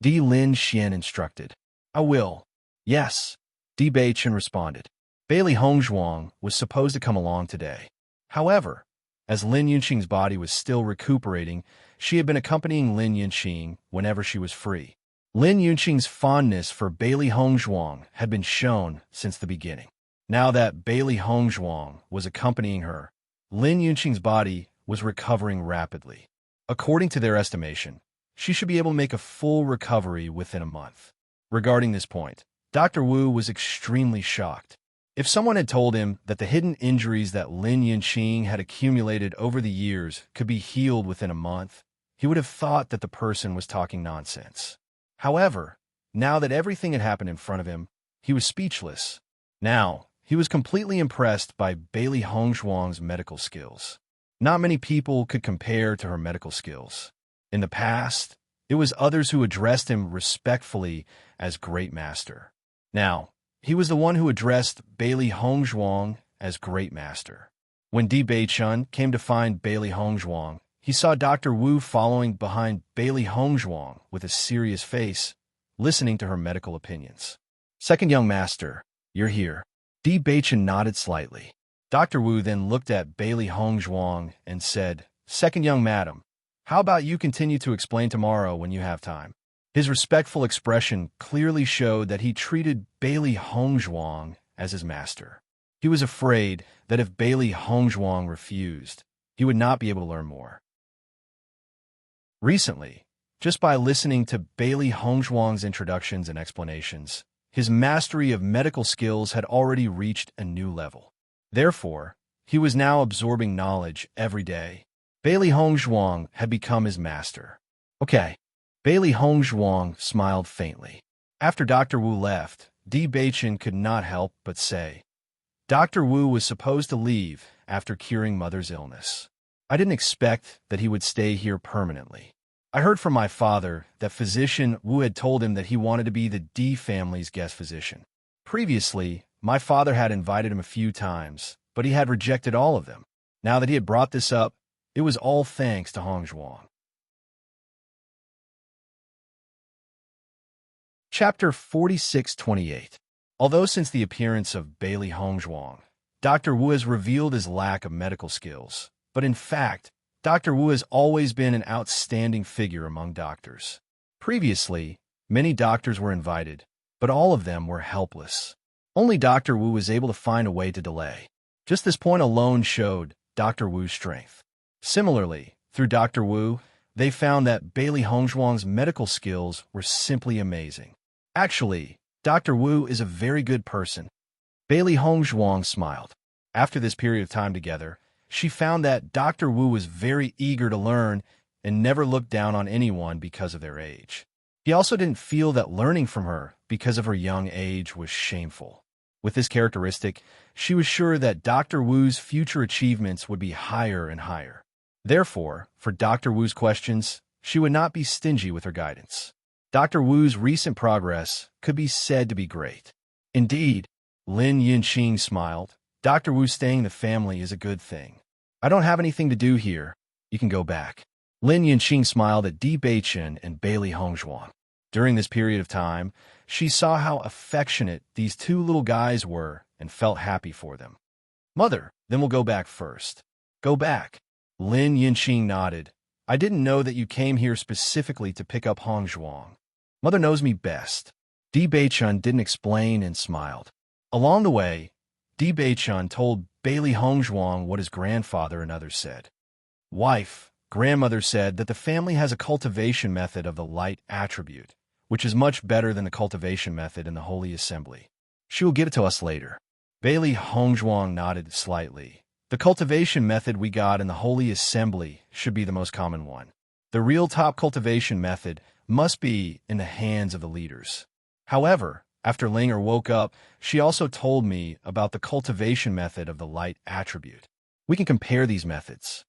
Di Lin Xian instructed. I will. Yes, Di Beichun responded. Bailey Hong Zhuang was supposed to come along today. However, as Lin Yunqing's body was still recuperating, she had been accompanying Lin Yunqing whenever she was free. Lin Yunqing's fondness for Bailey Hong Zhuang had been shown since the beginning. Now that Bailey Hong Zhuang was accompanying her, Lin Yunqing's body was recovering rapidly. According to their estimation, she should be able to make a full recovery within a month. Regarding this point, Dr. Wu was extremely shocked. If someone had told him that the hidden injuries that Lin Yunqing had accumulated over the years could be healed within a month, he would have thought that the person was talking nonsense. However, now that everything had happened in front of him, he was speechless. Now, he was completely impressed by Bailey Hong Zhuang's medical skills. Not many people could compare to her medical skills. In the past, it was others who addressed him respectfully as Great Master. Now, he was the one who addressed Bailey Hong Zhuang as Great Master. When Di Beichun came to find Bailey Hong Zhuang, he saw Dr. Wu following behind Bailey Hong Zhuang with a serious face, listening to her medical opinions. Second young master, you're here. Di Beichun nodded slightly. Dr. Wu then looked at Bailey Hong Zhuang and said, Second young madam, how about you continue to explain tomorrow when you have time? His respectful expression clearly showed that he treated Bailey Hong Zhuang as his master. He was afraid that if Bailey Hong Zhuang refused, he would not be able to learn more. Recently, just by listening to Bailey Hong Zhuang's introductions and explanations, his mastery of medical skills had already reached a new level. Therefore, he was now absorbing knowledge every day. Bailey Hong Zhuang had become his master. Okay. Bailey Hong Zhuang smiled faintly. After Dr. Wu left, Di Beichun could not help but say, Dr. Wu was supposed to leave after curing Mother's illness. I didn't expect that he would stay here permanently. I heard from my father that physician Wu had told him that he wanted to be the Di family's guest physician. Previously, my father had invited him a few times, but he had rejected all of them. Now that he had brought this up, it was all thanks to Hong Zhuang. Chapter 4628. Although since the appearance of Bailey Hongzhuang, Dr. Wu has revealed his lack of medical skills, but in fact, Dr. Wu has always been an outstanding figure among doctors. Previously, many doctors were invited, but all of them were helpless. Only Dr. Wu was able to find a way to delay. Just this point alone showed Dr. Wu's strength. Similarly, through Dr. Wu, they found that Bailey Hongzhuang's medical skills were simply amazing. Actually, Dr. Wu is a very good person. Bailey Hongzhuang smiled. After this period of time together, she found that Dr. Wu was very eager to learn and never looked down on anyone because of their age. He also didn't feel that learning from her because of her young age was shameful. With this characteristic, she was sure that Dr. Wu's future achievements would be higher and higher. Therefore, for Dr. Wu's questions, she would not be stingy with her guidance. Dr. Wu's recent progress could be said to be great. Indeed, Lin Yinqing smiled. Dr. Wu staying in the family is a good thing. I don't have anything to do here. You can go back. Lin Yinqing smiled at Di Beichen and Bailey Hongzhuang. During this period of time, she saw how affectionate these two little guys were and felt happy for them. Mother, then we'll go back first. Go back. Lin Yinqing nodded. I didn't know that you came here specifically to pick up Hongzhuang. Mother knows me best. Di Beichen didn't explain and smiled. Along the way, Di Beichen told Bailey Hongzhuang what his grandfather and others said. Wife, grandmother said that the family has a cultivation method of the light attribute, which is much better than the cultivation method in the Holy Assembly. She will give it to us later. Bailey Hongzhuang nodded slightly. The cultivation method we got in the Holy Assembly should be the most common one. The real top cultivation method must be in the hands of the leaders. However, after Linger woke up, she also told me about the cultivation method of the light attribute. We can compare these methods.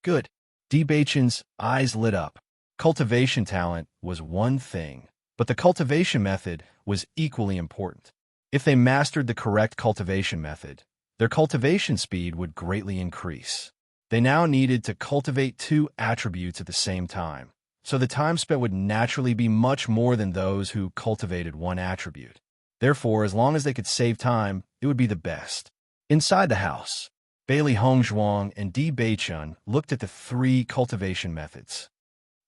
Good. Di Beichen's eyes lit up. Cultivation talent was one thing, but the cultivation method was equally important. If they mastered the correct cultivation method, their cultivation speed would greatly increase. They now needed to cultivate two attributes at the same time, so the time spent would naturally be much more than those who cultivated one attribute. Therefore, as long as they could save time, it would be the best. Inside the house, Bailey Hongzhuang and Di Beichen looked at the three cultivation methods.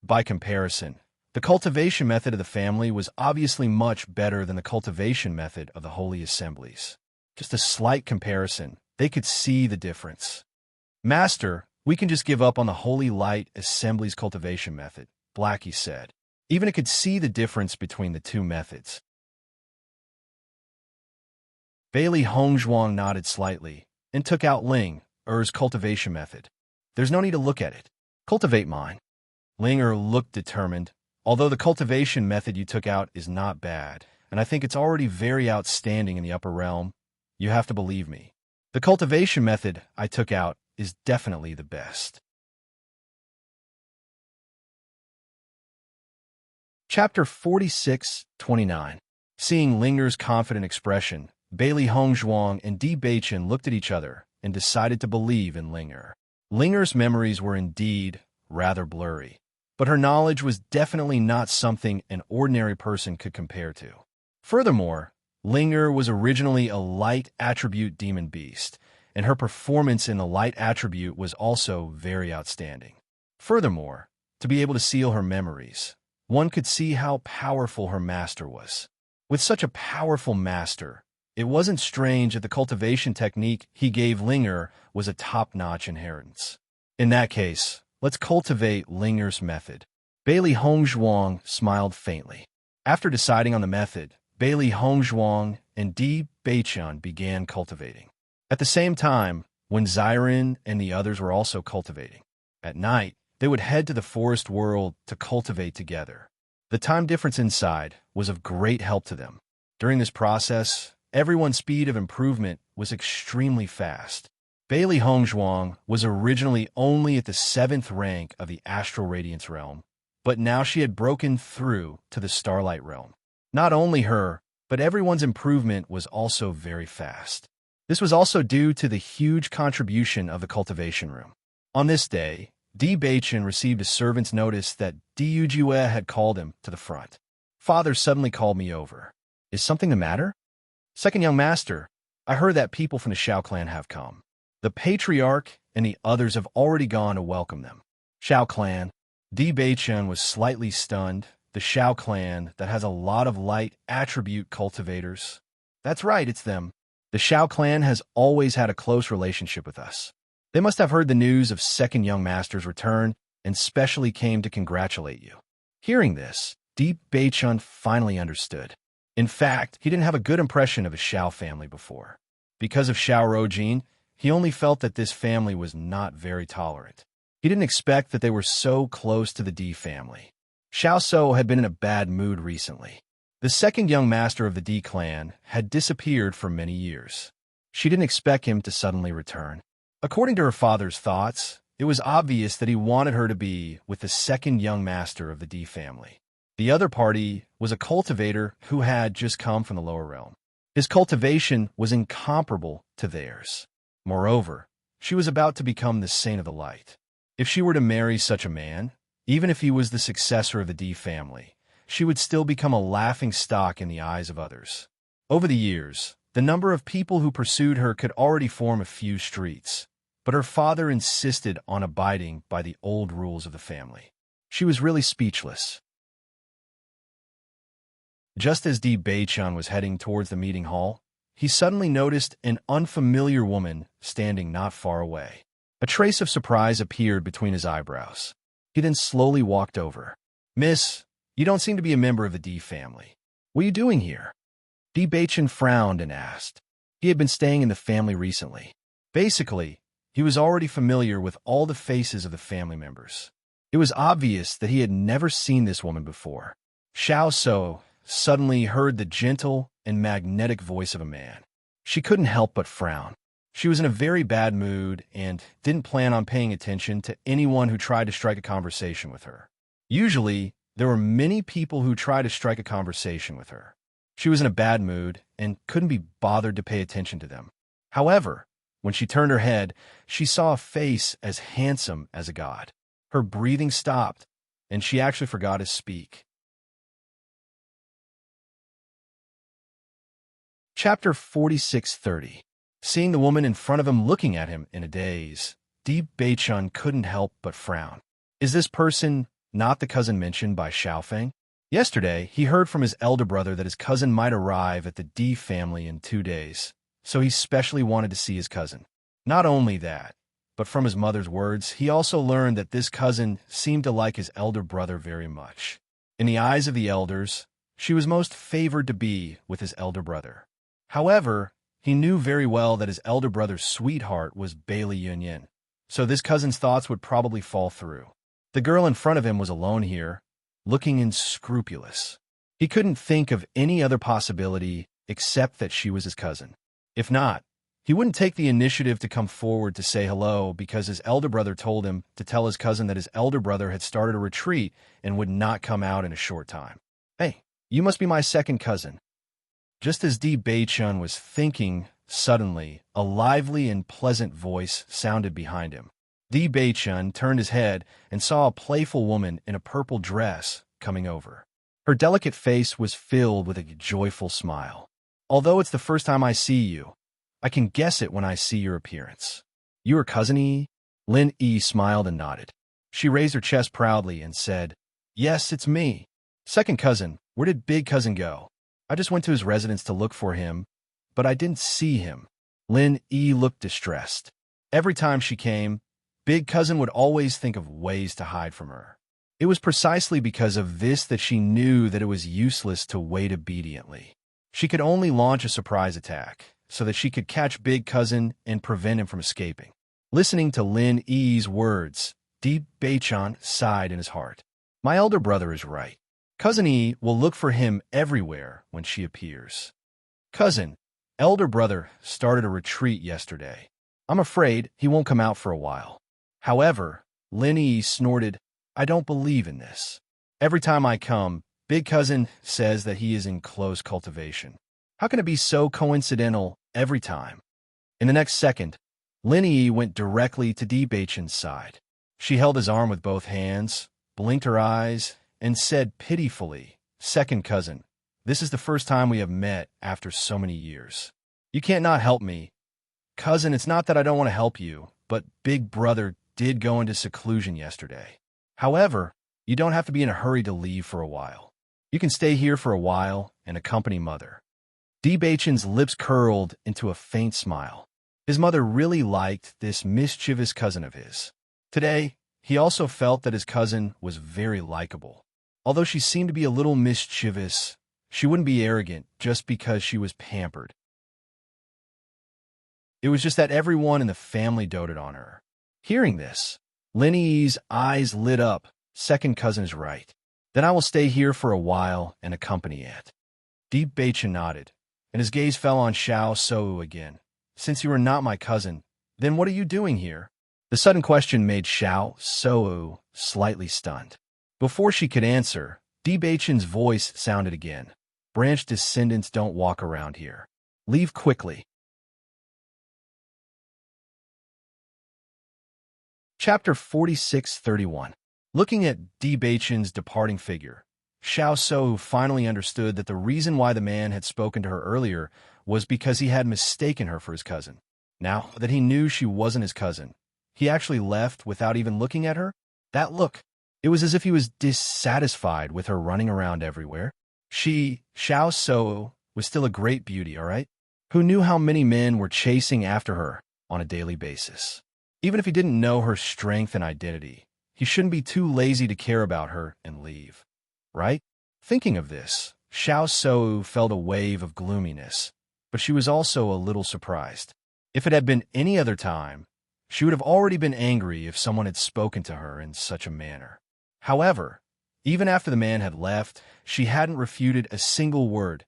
By comparison, the cultivation method of the family was obviously much better than the cultivation method of the Holy Assemblies. Just a slight comparison, they could see the difference. Master, we can just give up on the Holy Light Assembly's cultivation method, Blackie said. Even it could see the difference between the two methods. Bailey Hongzhuang nodded slightly and took out Ling Er's cultivation method. There's no need to look at it. Cultivate mine. Ling Er looked determined. Although the cultivation method you took out is not bad, and I think it's already very outstanding in the upper realm, you have to believe me. The cultivation method I took out is definitely the best. Chapter 4629. Seeing Linger's confident expression, Bailey Hongzhuang and Di Beichen looked at each other and decided to believe in Linger. Linger's memories were indeed rather blurry, but her knowledge was definitely not something an ordinary person could compare to. Furthermore, Linger was originally a light attribute demon beast, and her performance in the light attribute was also very outstanding. Furthermore, to be able to seal her memories, one could see how powerful her master was. With such a powerful master, it wasn't strange that the cultivation technique he gave Linger was a top-notch inheritance. In that case, let's cultivate Linger's method. Bailey Hongzhuang smiled faintly. After deciding on the method, Bailey Hongzhuang and Di Beichen began cultivating. At the same time, when Xiren and the others were also cultivating. At night, they would head to the forest world to cultivate together. The time difference inside was of great help to them. During this process, everyone's speed of improvement was extremely fast. Bailey Hongzhuang was originally only at the 7th rank of the Astral Radiance realm, but now she had broken through to the Starlight realm. Not only her, but everyone's improvement was also very fast. This was also due to the huge contribution of the cultivation room. On this day, Di Beichen received a servant's notice that Di Yujue had called him to the front. Father suddenly called me over. Is something the matter? Second young master, I heard that people from the Shao clan have come. The patriarch and the others have already gone to welcome them. Shao clan. Di Beichun was slightly stunned. The Shao clan that has a lot of light attribute cultivators. That's right, it's them. The Shao clan has always had a close relationship with us. They must have heard the news of second young master's return and specially came to congratulate you. Hearing this, Di Beichun finally understood. In fact, he didn't have a good impression of his Shao family before. Because of Shao Rojin, he only felt that this family was not very tolerant. He didn't expect that they were so close to the Di family. Xiao So had been in a bad mood recently. The second young master of the Di clan had disappeared for many years. She didn't expect him to suddenly return. According to her father's thoughts, it was obvious that he wanted her to be with the second young master of the Di family. The other party was a cultivator who had just come from the lower realm. His cultivation was incomparable to theirs. Moreover, she was about to become the saint of the light. If she were to marry such a man, even if he was the successor of the Di family, she would still become a laughing stock in the eyes of others. Over the years, the number of people who pursued her could already form a few streets, but her father insisted on abiding by the old rules of the family. She was really speechless. Just as Di Beichun was heading towards the meeting hall, he suddenly noticed an unfamiliar woman standing not far away. A trace of surprise appeared between his eyebrows. He then slowly walked over. Miss, you don't seem to be a member of the Di family. What are you doing here? Di Beichun frowned and asked. He had been staying in the family recently. Basically, he was already familiar with all the faces of the family members. It was obvious that he had never seen this woman before. Xiao So suddenly heard the gentle and magnetic voice of a man. She couldn't help but frown. She was in a very bad mood and didn't plan on paying attention to anyone who tried to strike a conversation with her. Usually, there were many people who tried to strike a conversation with her. She was in a bad mood and couldn't be bothered to pay attention to them. However, when she turned her head, she saw a face as handsome as a god. Her breathing stopped, and she actually forgot to speak. Chapter 4630. Seeing the woman in front of him looking at him in a daze, Di Beichun couldn't help but frown. Is this person not the cousin mentioned by Xiaofeng? Yesterday, he heard from his elder brother that his cousin might arrive at the Di family in 2 days, so he specially wanted to see his cousin. Not only that, but from his mother's words, he also learned that this cousin seemed to like his elder brother very much. In the eyes of the elders, she was most favored to be with his elder brother. However, he knew very well that his elder brother's sweetheart was Bailey Yunyin, so this cousin's thoughts would probably fall through. The girl in front of him was alone here, looking unscrupulous. He couldn't think of any other possibility except that she was his cousin. If not, he wouldn't take the initiative to come forward to say hello because his elder brother told him to tell his cousin that his elder brother had started a retreat and would not come out in a short time. Hey, you must be my second cousin. Just as Di Beichun was thinking, suddenly, a lively and pleasant voice sounded behind him. Di Beichun turned his head and saw a playful woman in a purple dress coming over. Her delicate face was filled with a joyful smile. Although it's the first time I see you, I can guess it when I see your appearance. You are Cousin Yi? Lin Yi smiled and nodded. She raised her chest proudly and said, Yes, it's me. Second cousin, where did big cousin go? I just went to his residence to look for him, but I didn't see him. Lin Yi looked distressed. Every time she came, big cousin would always think of ways to hide from her. It was precisely because of this that she knew that it was useless to wait obediently. She could only launch a surprise attack, so that she could catch big cousin and prevent him from escaping. Listening to Lin Yi's words, Di Beichun sighed in his heart. My elder brother is right. Cousin Yi will look for him everywhere when she appears. Cousin, elder brother started a retreat yesterday. I'm afraid he won't come out for a while. However, Lin Yi snorted, I don't believe in this. Every time I come, big cousin says that he is in close cultivation. How can it be so coincidental every time? In the next second, Lin Yi went directly to Di Beichun's side. She held his arm with both hands, blinked her eyes, and said pitifully, second cousin. This is the first time we have met after so many years. You can't not help me. Cousin, it's not that I don't want to help you, but Big Brother did go into seclusion yesterday. However, you don't have to be in a hurry to leave for a while. You can stay here for a while and accompany Mother. Bewitching's lips curled into a faint smile. His mother really liked this mischievous cousin of his. Today, he also felt that his cousin was very likable. Although she seemed to be a little mischievous, she wouldn't be arrogant just because she was pampered. It was just that everyone in the family doted on her. Hearing this, Linny's eyes lit up. Second cousin is right. Then I will stay here for a while and accompany it. Bewitching nodded, and his gaze fell on Xiao Sou again. Since you are not my cousin, then what are you doing here? The sudden question made Xiao Sou slightly stunned. Before she could answer, Bewitching's voice sounded again. Branch descendants don't walk around here. Leave quickly. Chapter 46:31. Looking at Bewitching's departing figure, Xiao Sou finally understood that the reason why the man had spoken to her earlier was because he had mistaken her for his cousin. Now that he knew she wasn't his cousin, he actually left without even looking at her. That look, it was as if he was dissatisfied with her running around everywhere. Xiao Sou, was still a great beauty, all right? Who knew how many men were chasing after her on a daily basis? Even if he didn't know her strength and identity, he shouldn't be too lazy to care about her and leave, right? Thinking of this, Xiao Sou felt a wave of gloominess, but she was also a little surprised. If it had been any other time, she would have already been angry if someone had spoken to her in such a manner. However, even after the man had left, she hadn't refuted a single word.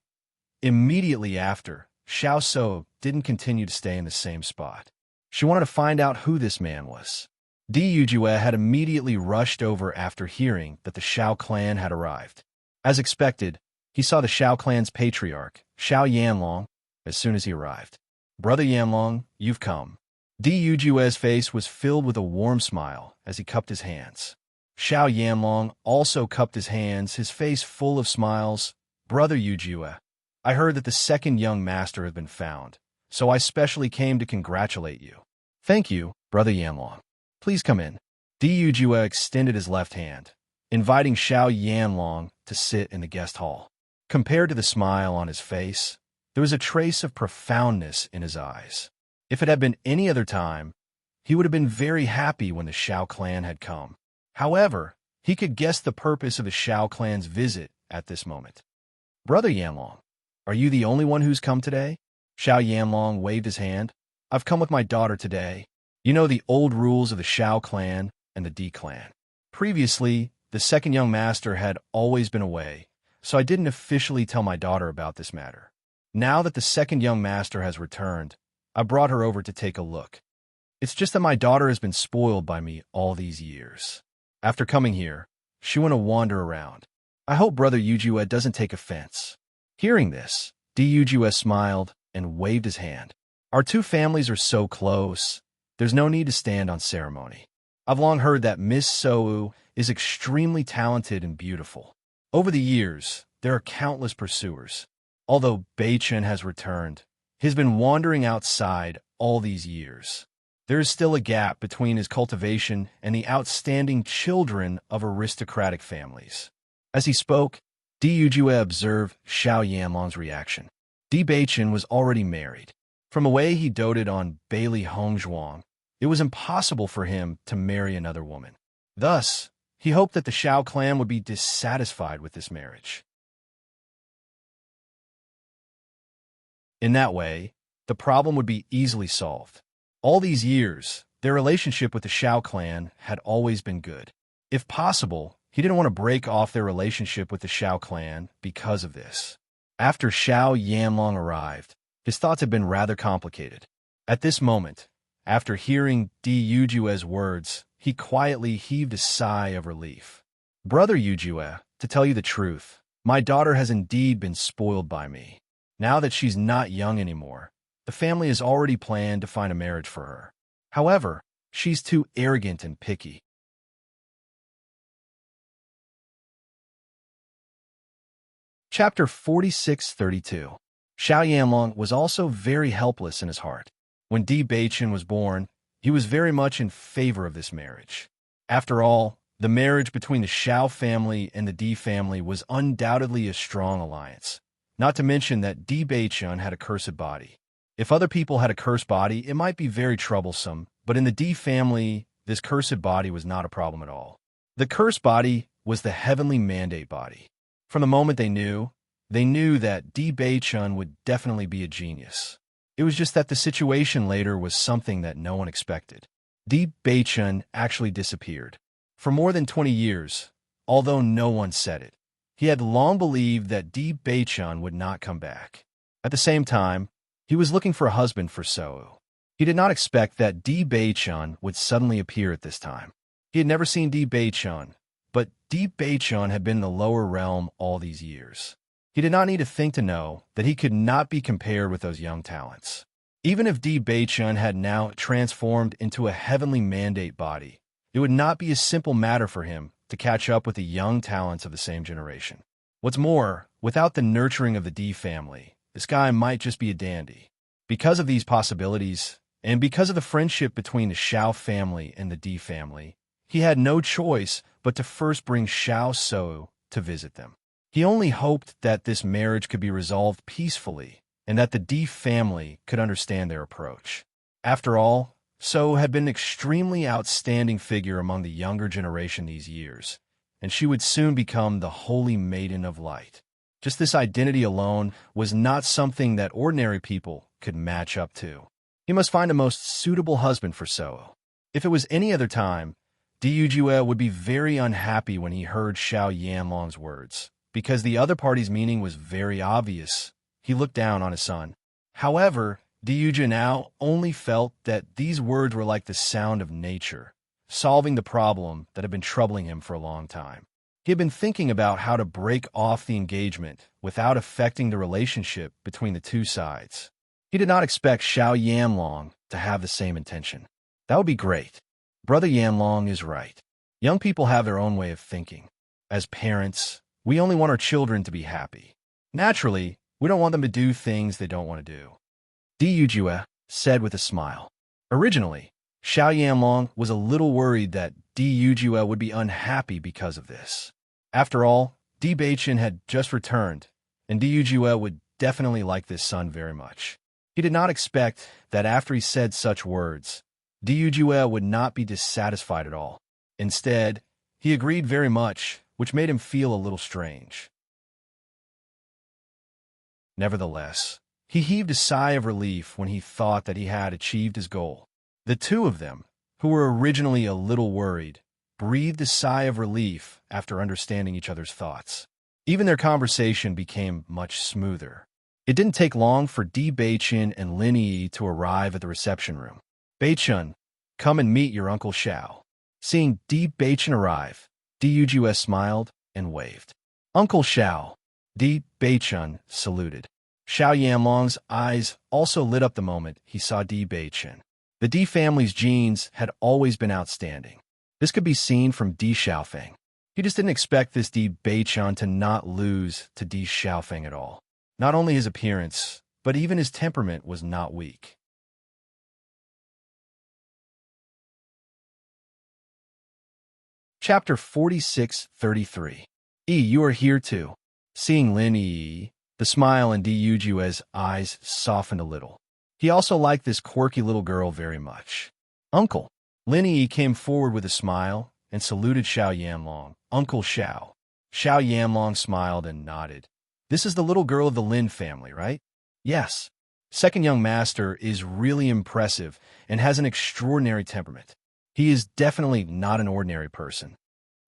Immediately after, Xiao Sou didn't continue to stay in the same spot. She wanted to find out who this man was. Yujue had immediately rushed over after hearing that the Xiao clan had arrived. As expected, he saw the Xiao clan's patriarch, Xiao Yanlong, as soon as he arrived. Brother Yanlong, you've come. Yujue's face was filled with a warm smile as he cupped his hands. Xiao Yanlong also cupped his hands, his face full of smiles. Brother Yujue, I heard that the second young master has been found, so I specially came to congratulate you. Thank you, Brother Yanlong. Please come in. Yujue extended his left hand, inviting Xiao Yanlong to sit in the guest hall. Compared to the smile on his face, there was a trace of profoundness in his eyes. If it had been any other time, he would have been very happy when the Xiao clan had come. However, he could guess the purpose of the Xiao clan's visit at this moment. Brother Yanlong, are you the only one who's come today? Xiao Yanlong waved his hand. I've come with my daughter today. You know the old rules of the Xiao clan and the D clan. Previously, the second young master had always been away, so I didn't officially tell my daughter about this matter. Now that the second young master has returned, I brought her over to take a look. It's just that my daughter has been spoiled by me all these years. After coming here, she want to wander around. I hope Brother Yujue doesn't take offense. Hearing this, Yujue smiled and waved his hand. Our two families are so close. There's no need to stand on ceremony. I've long heard that Miss Sou is extremely talented and beautiful. Over the years, there are countless pursuers. Although Beichen has returned, he's been wandering outside all these years. There is still a gap between his cultivation and the outstanding children of aristocratic families. As he spoke, Yujue observed Xiao Yanlong's reaction. Beichen was already married. From the way he doted on Bailey Hongzhuang, it was impossible for him to marry another woman. Thus, he hoped that the Xiao clan would be dissatisfied with this marriage. In that way, the problem would be easily solved. All these years, their relationship with the Xiao clan had always been good. If possible, he didn't want to break off their relationship with the Xiao clan because of this. After Xiao Yanlong arrived, his thoughts had been rather complicated. At this moment, after hearing Yujue's words, he quietly heaved a sigh of relief. Brother Yujue, to tell you the truth, my daughter has indeed been spoiled by me. Now that she's not young anymore, the family has already planned to find a marriage for her. However, she's too arrogant and picky. Chapter 4632. Xiao Yanlong was also very helpless in his heart. When Di Beichen was born, he was very much in favor of this marriage. After all, the marriage between the Xiao family and the Di family was undoubtedly a strong alliance. Not to mention that Di Beichen had a cursed body. If other people had a cursed body, it might be very troublesome, but in the Di family, this cursed body was not a problem at all. The cursed body was the heavenly mandate body. From the moment they knew that Di Beichen would definitely be a genius. It was just that the situation later was something that no one expected. Di Beichen actually disappeared. For more than 20 years, although no one said it, he had long believed that Di Beichen would not come back. At the same time, he was looking for a husband for So. He did not expect that Di Beichen would suddenly appear at this time. He had never seen Di Beichen, but Di Beichen had been in the lower realm all these years. He did not need to think to know that he could not be compared with those young talents. Even if Di Beichen had now transformed into a heavenly mandate body, it would not be a simple matter for him to catch up with the young talents of the same generation. What's more, without the nurturing of the Di family, this guy might just be a dandy. Because of these possibilities, and because of the friendship between the Xiao family and the Di family, he had no choice but to first bring Xiao So to visit them. He only hoped that this marriage could be resolved peacefully and that the Di family could understand their approach. After all, So had been an extremely outstanding figure among the younger generation these years, and she would soon become the Holy Maiden of Light. Just this identity alone was not something that ordinary people could match up to. He must find a most suitable husband for So. If it was any other time, Di Yujue would be very unhappy when he heard Xiao Yanlong's words, because the other party's meaning was very obvious. He looked down on his son. However, Di Yujue now only felt that these words were like the sound of nature, solving the problem that had been troubling him for a long time. He had been thinking about how to break off the engagement without affecting the relationship between the two sides. He did not expect Xiao Yanlong to have the same intention. That would be great. Brother Yanlong is right. Young people have their own way of thinking. As parents, we only want our children to be happy. Naturally, we don't want them to do things they don't want to do. Di Yujue said with a smile. Originally, Xiao Yanlong was a little worried that Di Yujue would be unhappy because of this. After all, Di Beichen had just returned, and Di Yujue would definitely like this son very much. He did not expect that after he said such words, Di Yujue would not be dissatisfied at all. Instead, he agreed very much, which made him feel a little strange. Nevertheless, he heaved a sigh of relief when he thought that he had achieved his goal. The two of them, who were originally a little worried, breathed a sigh of relief after understanding each other's thoughts. Even their conversation became much smoother. It didn't take long for Di Beichen and Lin Yi to arrive at the reception room. Beichen, come and meet your Uncle Xiao. Seeing Di Beichen arrive, Di Yujue smiled and waved. Uncle Xiao. Di Beichen saluted. Xiao Yanlong's eyes also lit up the moment he saw Di Beichen. The Di family's genes had always been outstanding. This could be seen from Di Xiaofeng. He just didn't expect this Di Beichen to not lose to Di Xiaofeng at all. Not only his appearance, but even his temperament was not weak. Chapter 4633. You are here too. Seeing Lin Yi, the smile in Di Yujue's eyes softened a little. He also liked this quirky little girl very much. Uncle. Lin Yi came forward with a smile and saluted Xiao Yanlong. Uncle Xiao. Xiao Yanlong smiled and nodded. This is the little girl of the Lin family, right? Yes. Second young master is really impressive and has an extraordinary temperament. He is definitely not an ordinary person.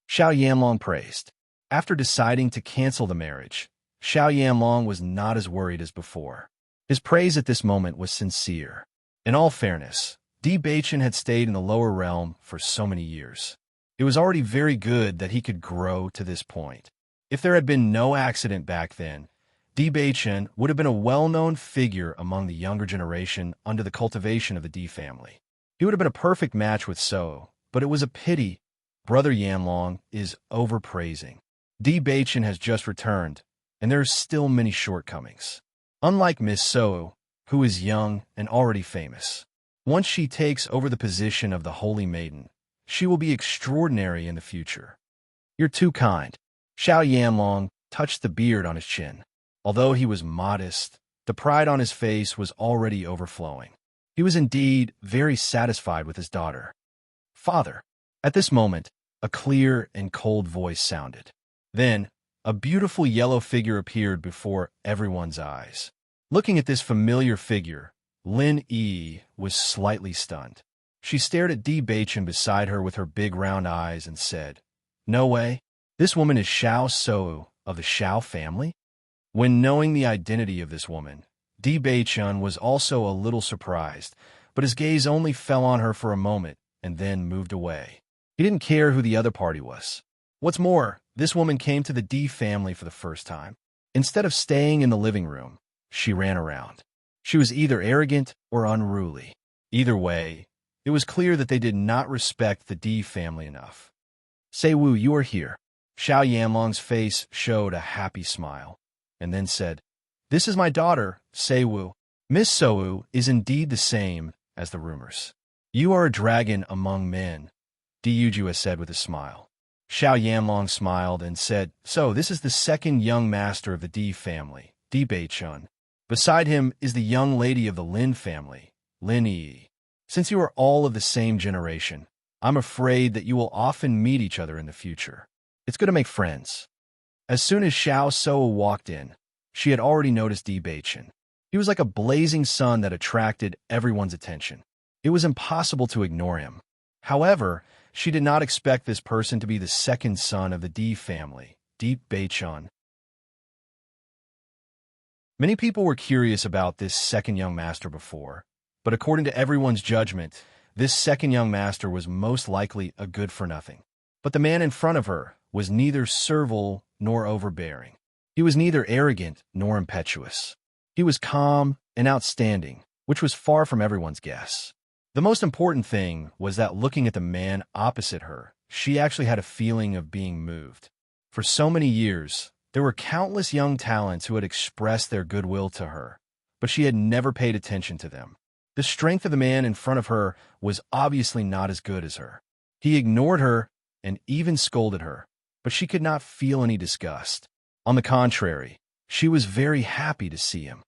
Xiao Yanlong praised. After deciding to cancel the marriage, Xiao Yanlong was not as worried as before. His praise at this moment was sincere. In all fairness, Di Beichen had stayed in the lower realm for so many years. It was already very good that he could grow to this point. If there had been no accident back then, Di Beichen would have been a well-known figure among the younger generation under the cultivation of the Di family. He would have been a perfect match with So, but it was a pity. Brother Yanlong is overpraising. Di Beichen has just returned, and there are still many shortcomings. Unlike Miss So, who is young and already famous, once she takes over the position of the Holy Maiden, she will be extraordinary in the future. You're too kind. Xiao Yanlong touched the beard on his chin. Although he was modest, the pride on his face was already overflowing. He was indeed very satisfied with his daughter. Father. At this moment, a clear and cold voice sounded. Then, a beautiful yellow figure appeared before everyone's eyes. Looking at this familiar figure, Lin Yi was slightly stunned. She stared at Di Baichen beside her with her big round eyes and said, "No way. This woman is Xiao So of the Xiao family?" When knowing the identity of this woman, Di Baichen was also a little surprised, but his gaze only fell on her for a moment and then moved away. He didn't care who the other party was. What's more, this woman came to the Di family for the first time. Instead of staying in the living room, she ran around. She was either arrogant or unruly. Either way, it was clear that they did not respect the Di family enough. "Sei Wu, you are here." Xiao Yanlong's face showed a happy smile, and then said, "This is my daughter, Sei Wu. Miss So is indeed the same as the rumors. You are a dragon among men," Di Yujue said with a smile. Xiao Yanlong smiled and said, "So this is the second young master of the Di family, Di Baichen. Beside him is the young lady of the Lin family, Lin Yi. Since you are all of the same generation, I'm afraid that you will often meet each other in the future. It's good to make friends." As soon as Xiao So walked in, she had already noticed Di Baichen. He was like a blazing sun that attracted everyone's attention. It was impossible to ignore him. However, she did not expect this person to be the second son of the Di family, Di Baichen. Many people were curious about this second young master before, but according to everyone's judgment, this second young master was most likely a good-for-nothing. But the man in front of her was neither servile nor overbearing. He was neither arrogant nor impetuous. He was calm and outstanding, which was far from everyone's guess. The most important thing was that looking at the man opposite her, she actually had a feeling of being moved. For so many years, there were countless young talents who had expressed their goodwill to her, but she had never paid attention to them. The strength of the man in front of her was obviously not as good as her. He ignored her and even scolded her, but she could not feel any disgust. On the contrary, she was very happy to see him.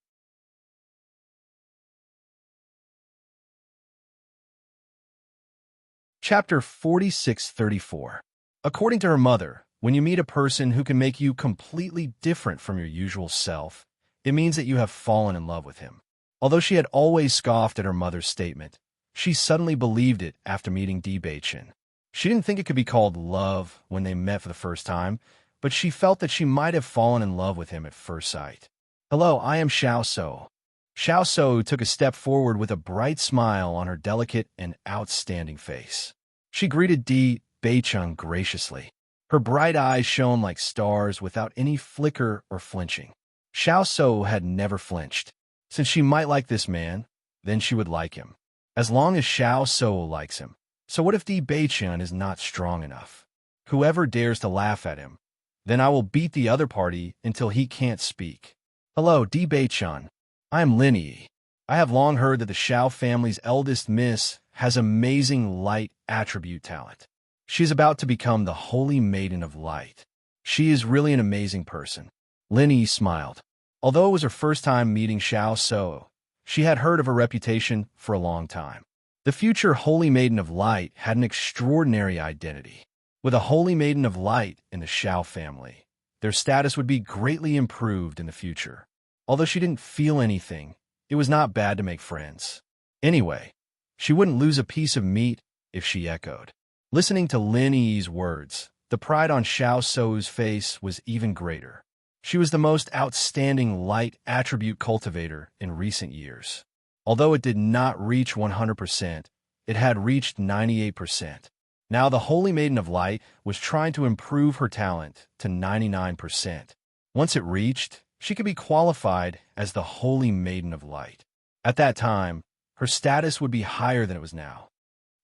Chapter 4634. According to her mother, when you meet a person who can make you completely different from your usual self, it means that you have fallen in love with him. Although she had always scoffed at her mother's statement, she suddenly believed it after meeting Di Baichen. She didn't think it could be called love when they met for the first time, but she felt that she might have fallen in love with him at first sight. "Hello, I am Xiao So." Xiao So took a step forward with a bright smile on her delicate and outstanding face. She greeted Di Baichen graciously. Her bright eyes shone like stars without any flicker or flinching. Xiao So had never flinched. Since she might like this man, then she would like him. As long as Xiao So likes him. So what if Di Baichen is not strong enough? Whoever dares to laugh at him, then I will beat the other party until he can't speak. "Hello, Di Baichen. I am Lin Yi. I have long heard that the Xiao family's eldest miss has amazing light attribute talent. She is about to become the Holy Maiden of Light. She is really an amazing person." Lin Yi smiled. Although it was her first time meeting Xiao So, she had heard of her reputation for a long time. The future Holy Maiden of Light had an extraordinary identity. With a Holy Maiden of Light in the Xiao family, their status would be greatly improved in the future. Although she didn't feel anything, it was not bad to make friends. Anyway, she wouldn't lose a piece of meat if she echoed. Listening to Lin Yi's words, the pride on Xiao So's face was even greater. She was the most outstanding light attribute cultivator in recent years. Although it did not reach 100%, it had reached 98%. Now the Holy Maiden of Light was trying to improve her talent to 99%. Once it reached, she could be qualified as the Holy Maiden of Light. At that time, her status would be higher than it was now.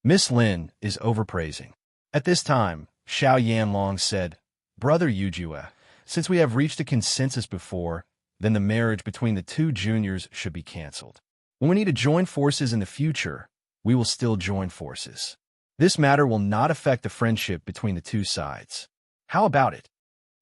Miss Lin is overpraising. At this time, Xiao Yanlong said, "Brother Yujue, Since we have reached a consensus before, then the marriage between the two juniors should be canceled. When we need to join forces in the future, we will still join forces. This matter will not affect the friendship between the two sides. How about it?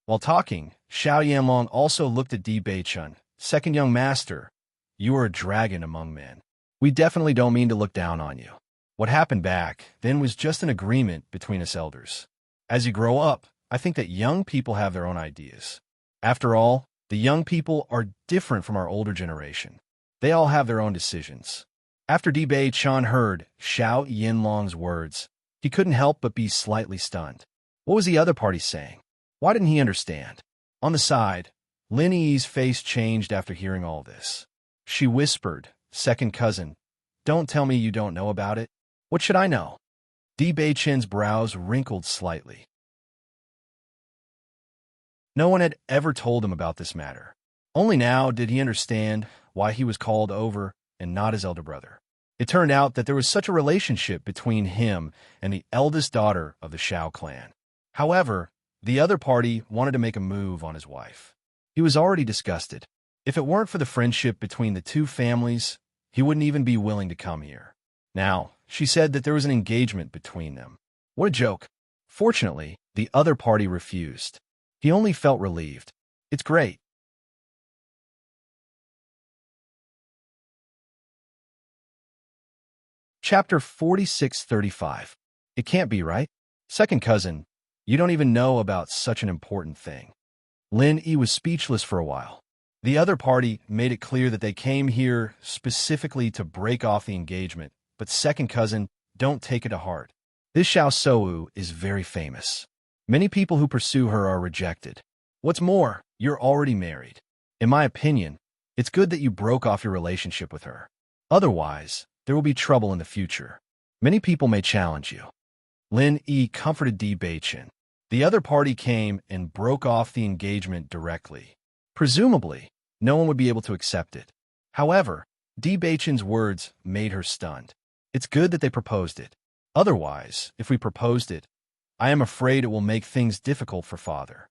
While talking, Xiao Yanlong also looked at Di Beichun. Second young master, you are a dragon among men. We definitely don't mean to look down on you. What happened back then was just an agreement between us elders. As you grow up, I think that young people have their own ideas. After all, the young people are different from our older generation. They all have their own decisions. After Di Beichun heard Xiao Yanlong's words, he couldn't help but be slightly stunned. What was the other party saying? Why didn't he understand? On the side, Lin Yi's face changed after hearing all this. She whispered, "Second cousin, don't tell me you don't know about it. What should I know?" Di Beichun's brows wrinkled slightly. No one had ever told him about this matter. Only now did he understand why he was called over and not his elder brother. It turned out that there was such a relationship between him and the eldest daughter of the Shao clan. However, the other party wanted to make a move on his wife. He was already disgusted. If it weren't for the friendship between the two families, he wouldn't even be willing to come here. Now, she said that there was an engagement between them. What a joke. Fortunately, the other party refused. He only felt relieved. It's great. Chapter 4635. It can't be right. Second cousin, you don't even know about such an important thing. Lin Yi was speechless for a while. The other party made it clear that they came here specifically to break off the engagement, but second cousin, don't take it to heart. This Xiao Sou is very famous. Many people who pursue her are rejected. What's more, you're already married. In my opinion, it's good that you broke off your relationship with her. Otherwise, there will be trouble in the future. Many people may challenge you. Lin Yi comforted Di Beichun. The other party came and broke off the engagement directly. Presumably, no one would be able to accept it. However, Di Beichun's words made her stunned. It's good that they proposed it. Otherwise, if we proposed it, I am afraid it will make things difficult for father.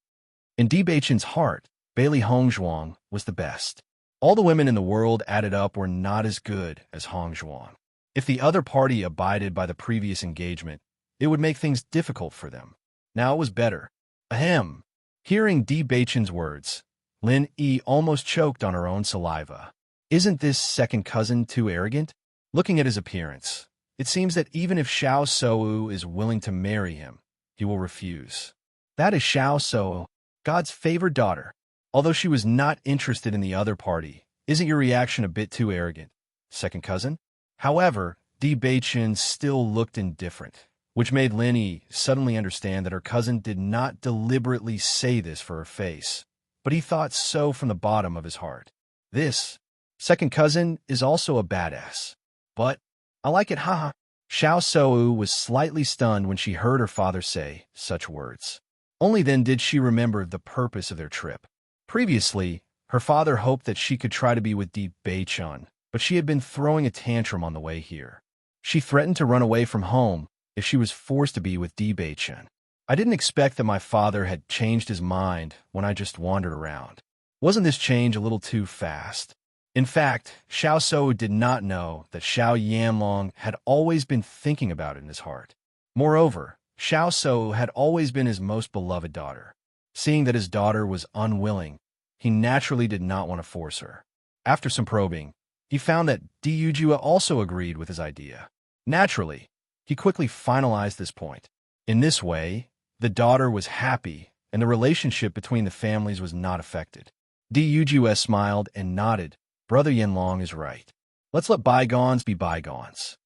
In Di Beichun's heart, Bailey Hongzhuang was the best. All the women in the world added up were not as good as Hongzhuang. If the other party abided by the previous engagement, it would make things difficult for them. Now it was better. Ahem. Hearing Di Beichun's words, Lin Yi almost choked on her own saliva. Isn't this second cousin too arrogant? Looking at his appearance, it seems that even if Xiao Sou is willing to marry him, he will refuse. That is Xiao Sou, God's favored daughter. Although she was not interested in the other party, isn't your reaction a bit too arrogant, second cousin? However, Di Beichun still looked indifferent, which made Lin Yi suddenly understand that her cousin did not deliberately say this for her face, but he thought so from the bottom of his heart. This second cousin is also a badass. But I like it, haha. Xiao Sou was slightly stunned when she heard her father say such words. Only then did she remember the purpose of their trip. Previously, her father hoped that she could try to be with Di Beichun, but she had been throwing a tantrum on the way here. She threatened to run away from home if she was forced to be with Di Beichun. I didn't expect that my father had changed his mind when I just wandered around. Wasn't this change a little too fast? In fact, Xiao Sou did not know that Xiao Yanlong had always been thinking about it in his heart. Moreover, Xiao Sou had always been his most beloved daughter. Seeing that his daughter was unwilling, he naturally did not want to force her. After some probing, he found that Di Yujia also agreed with his idea. Naturally, he quickly finalized this point. In this way, the daughter was happy, and the relationship between the families was not affected. Di Yujia smiled and nodded. Brother Yanlong is right. Let's let bygones be bygones.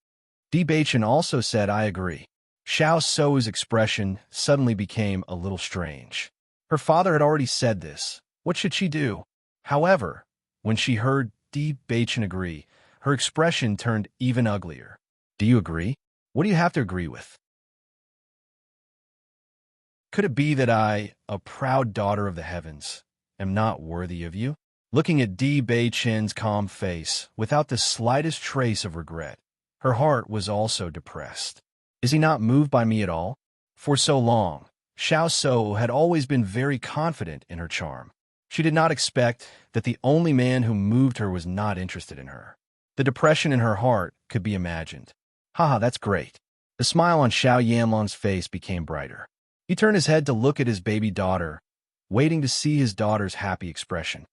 Di Beichun also said, I agree. Xiao Sou's expression suddenly became a little strange. Her father had already said this. What should she do? However, when she heard Di Beichun agree, her expression turned even uglier. Do you agree? What do you have to agree with? Could it be that I, a proud daughter of the heavens, am not worthy of you? Looking at Di Beichun's calm face, without the slightest trace of regret, her heart was also depressed. Is he not moved by me at all? For so long, Xiao So had always been very confident in her charm. She did not expect that the only man who moved her was not interested in her. The depression in her heart could be imagined. Haha, that's great. The smile on Xiao Yanlong's face became brighter. He turned his head to look at his baby daughter, waiting to see his daughter's happy expression.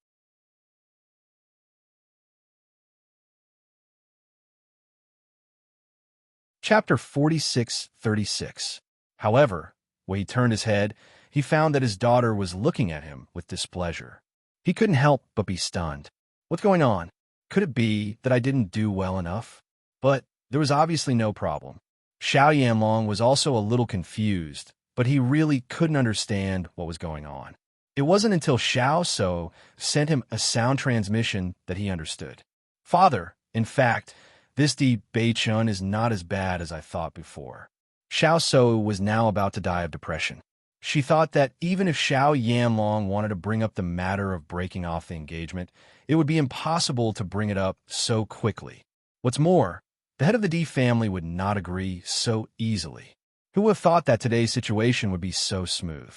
Chapter 46:36. However, when he turned his head, he found that his daughter was looking at him with displeasure. He couldn't help but be stunned. What's going on? Could it be that I didn't do well enough? But there was obviously no problem. Xiao Yanlong was also a little confused, but he really couldn't understand what was going on. It wasn't until Xiao So sent him a sound transmission that he understood. Father, in fact, this Di Bei-chun is not as bad as I thought before. Xiao So was now about to die of depression. She thought that even if Xiao Yanlong wanted to bring up the matter of breaking off the engagement, it would be impossible to bring it up so quickly. What's more, the head of the Di family would not agree so easily. Who would have thought that today's situation would be so smooth?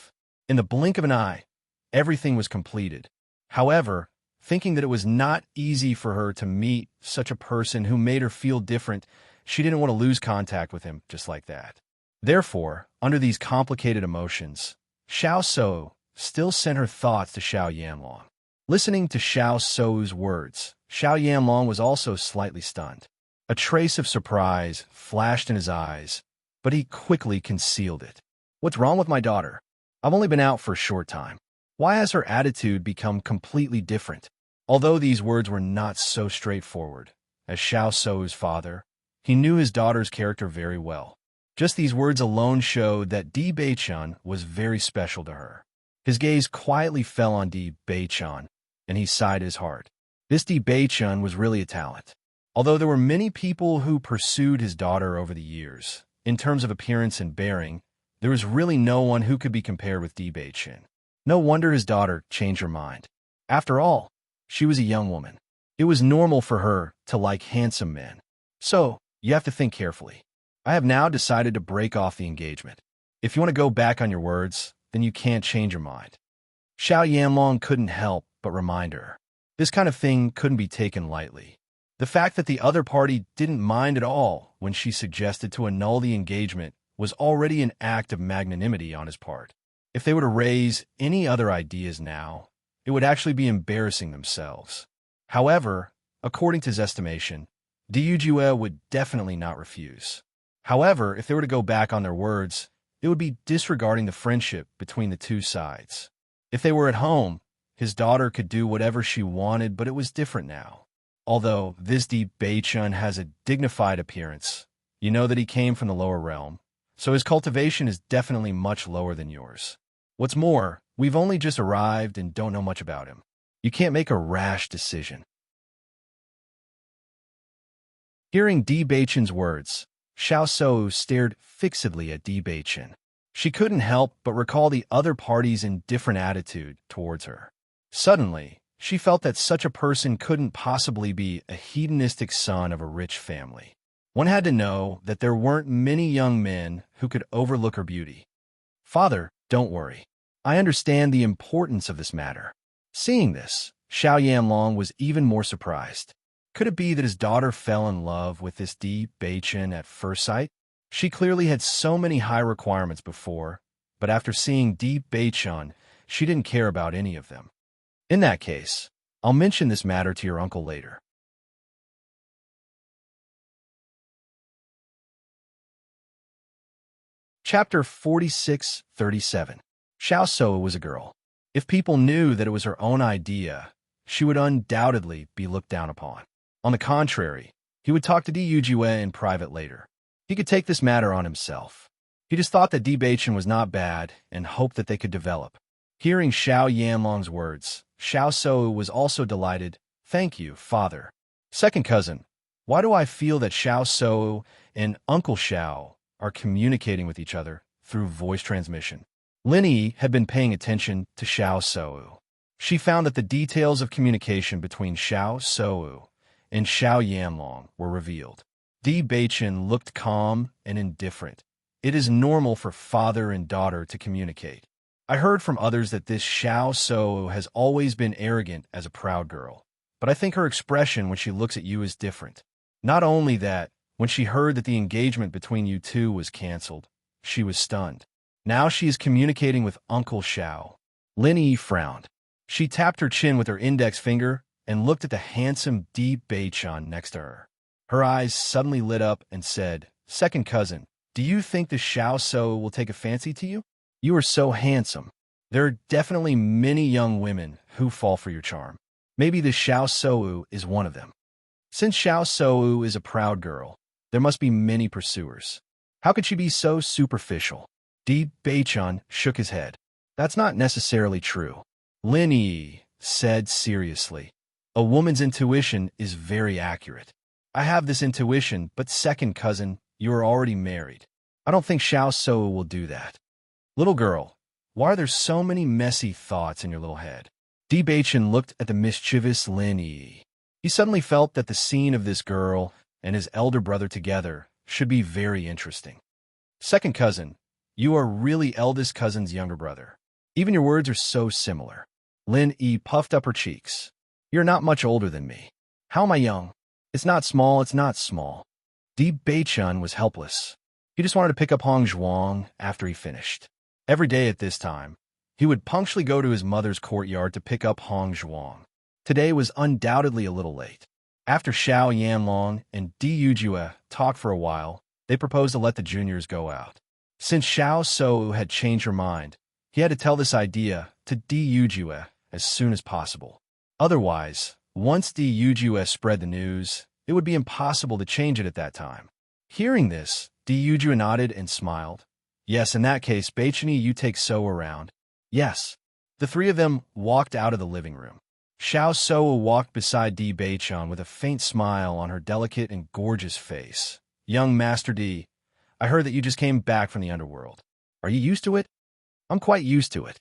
In the blink of an eye, everything was completed. However, thinking that it was not easy for her to meet such a person who made her feel different, she didn't want to lose contact with him just like that. Therefore, under these complicated emotions, Xiao So still sent her thoughts to Xiao Yanlong. Listening to Xiao So's words, Xiao Yanlong was also slightly stunned. A trace of surprise flashed in his eyes, but he quickly concealed it. What's wrong with my daughter? I've only been out for a short time. Why has her attitude become completely different? Although these words were not so straightforward, as Xiao So's father, he knew his daughter's character very well. Just these words alone showed that Di Bei-chun was very special to her. His gaze quietly fell on Di Bei-chun, and he sighed his heart. This Di Bei-chun was really a talent. Although there were many people who pursued his daughter over the years, in terms of appearance and bearing, there was really no one who could be compared with Di Bei-chun. No wonder his daughter changed her mind. After all, she was a young woman. It was normal for her to like handsome men. So, you have to think carefully. I have now decided to break off the engagement. If you want to go back on your words, then you can't change your mind. Xiao Yanlong couldn't help but remind her. This kind of thing couldn't be taken lightly. The fact that the other party didn't mind at all when she suggested to annul the engagement was already an act of magnanimity on his part. If they were to raise any other ideas now, it would actually be embarrassing themselves. However, according to his estimation, Di Yujue would definitely not refuse. However, if they were to go back on their words, it would be disregarding the friendship between the two sides. If they were at home, his daughter could do whatever she wanted, but it was different now. Although this Di Bei-chun has a dignified appearance, you know that he came from the lower realm, so his cultivation is definitely much lower than yours. What's more, we've only just arrived and don't know much about him. You can't make a rash decision. Hearing Di Bei-chun's words, Xiao So stared fixedly at Di Bei-chun. She couldn't help but recall the other party's indifferent attitude towards her. Suddenly, she felt that such a person couldn't possibly be a hedonistic son of a rich family. One had to know that there weren't many young men who could overlook her beauty. Father, don't worry. I understand the importance of this matter. Seeing this, Xiao Yanlong was even more surprised. Could it be that his daughter fell in love with this Di Bei-chun at first sight? She clearly had so many high requirements before, but after seeing Di Bei-chun, she didn't care about any of them. In that case, I'll mention this matter to your uncle later. Chapter 46:37. Xiao So was a girl. If people knew that it was her own idea, she would undoubtedly be looked down upon. On the contrary, he would talk to Di Yujue in private later. He could take this matter on himself. He just thought that Di Bei-chun was not bad and hoped that they could develop. Hearing Xiao Yanlong's words, Xiao So was also delighted. Thank you, father. Second cousin, why do I feel that Xiao So and Uncle Xiao are communicating with each other through voice transmission? Lin Yi had been paying attention to Xiao So. She found that the details of communication between Xiao So and Xiao Yanlong were revealed. Di Bei-chun looked calm and indifferent. It is normal for father and daughter to communicate. I heard from others that this Xiao So has always been arrogant as a proud girl, but I think her expression when she looks at you is different. Not only that, when she heard that the engagement between you two was canceled, she was stunned. Now she is communicating with Uncle Xiao. Lin Yi frowned. She tapped her chin with her index finger and looked at the handsome Di Beichan next to her. Her eyes suddenly lit up and said, "Second cousin, do you think the Xiao So will take a fancy to you? You are so handsome. There are definitely many young women who fall for your charm. Maybe the Xiao So is one of them. Since Xiao So is a proud girl, there must be many pursuers. How could she be so superficial?" Di Beichan shook his head. "That's not necessarily true," Lin Yi said seriously. "A woman's intuition is very accurate. I have this intuition, but second cousin, you are already married. I don't think Xiao So will do that." "Little girl, why are there so many messy thoughts in your little head?" Di Beichan looked at the mischievous Lin Yi. He suddenly felt that the scene of this girl and his elder brother together should be very interesting. "Second cousin, you are really eldest cousin's younger brother. Even your words are so similar." Lin Yi puffed up her cheeks. "You're not much older than me. How am I young? It's not small, it's not small." Di Beichan was helpless. He just wanted to pick up Hong Zhuang after he finished. Every day at this time, he would punctually go to his mother's courtyard to pick up Hong Zhuang. Today was undoubtedly a little late. After Xiao Yanlong and Di Yujue talked for a while, they proposed to let the juniors go out. Since Xiao So had changed her mind, he had to tell this idea to Di Yujue as soon as possible. Otherwise, once Di Yujue spread the news, it would be impossible to change it at that time. Hearing this, Di Yujue nodded and smiled. "Yes, in that case, Beichani, you take So around." "Yes." The three of them walked out of the living room. Xiao So walked beside Di Beichan with a faint smile on her delicate and gorgeous face. "Young Master Di, I heard that you just came back from the underworld. Are you used to it?" "I'm quite used to it."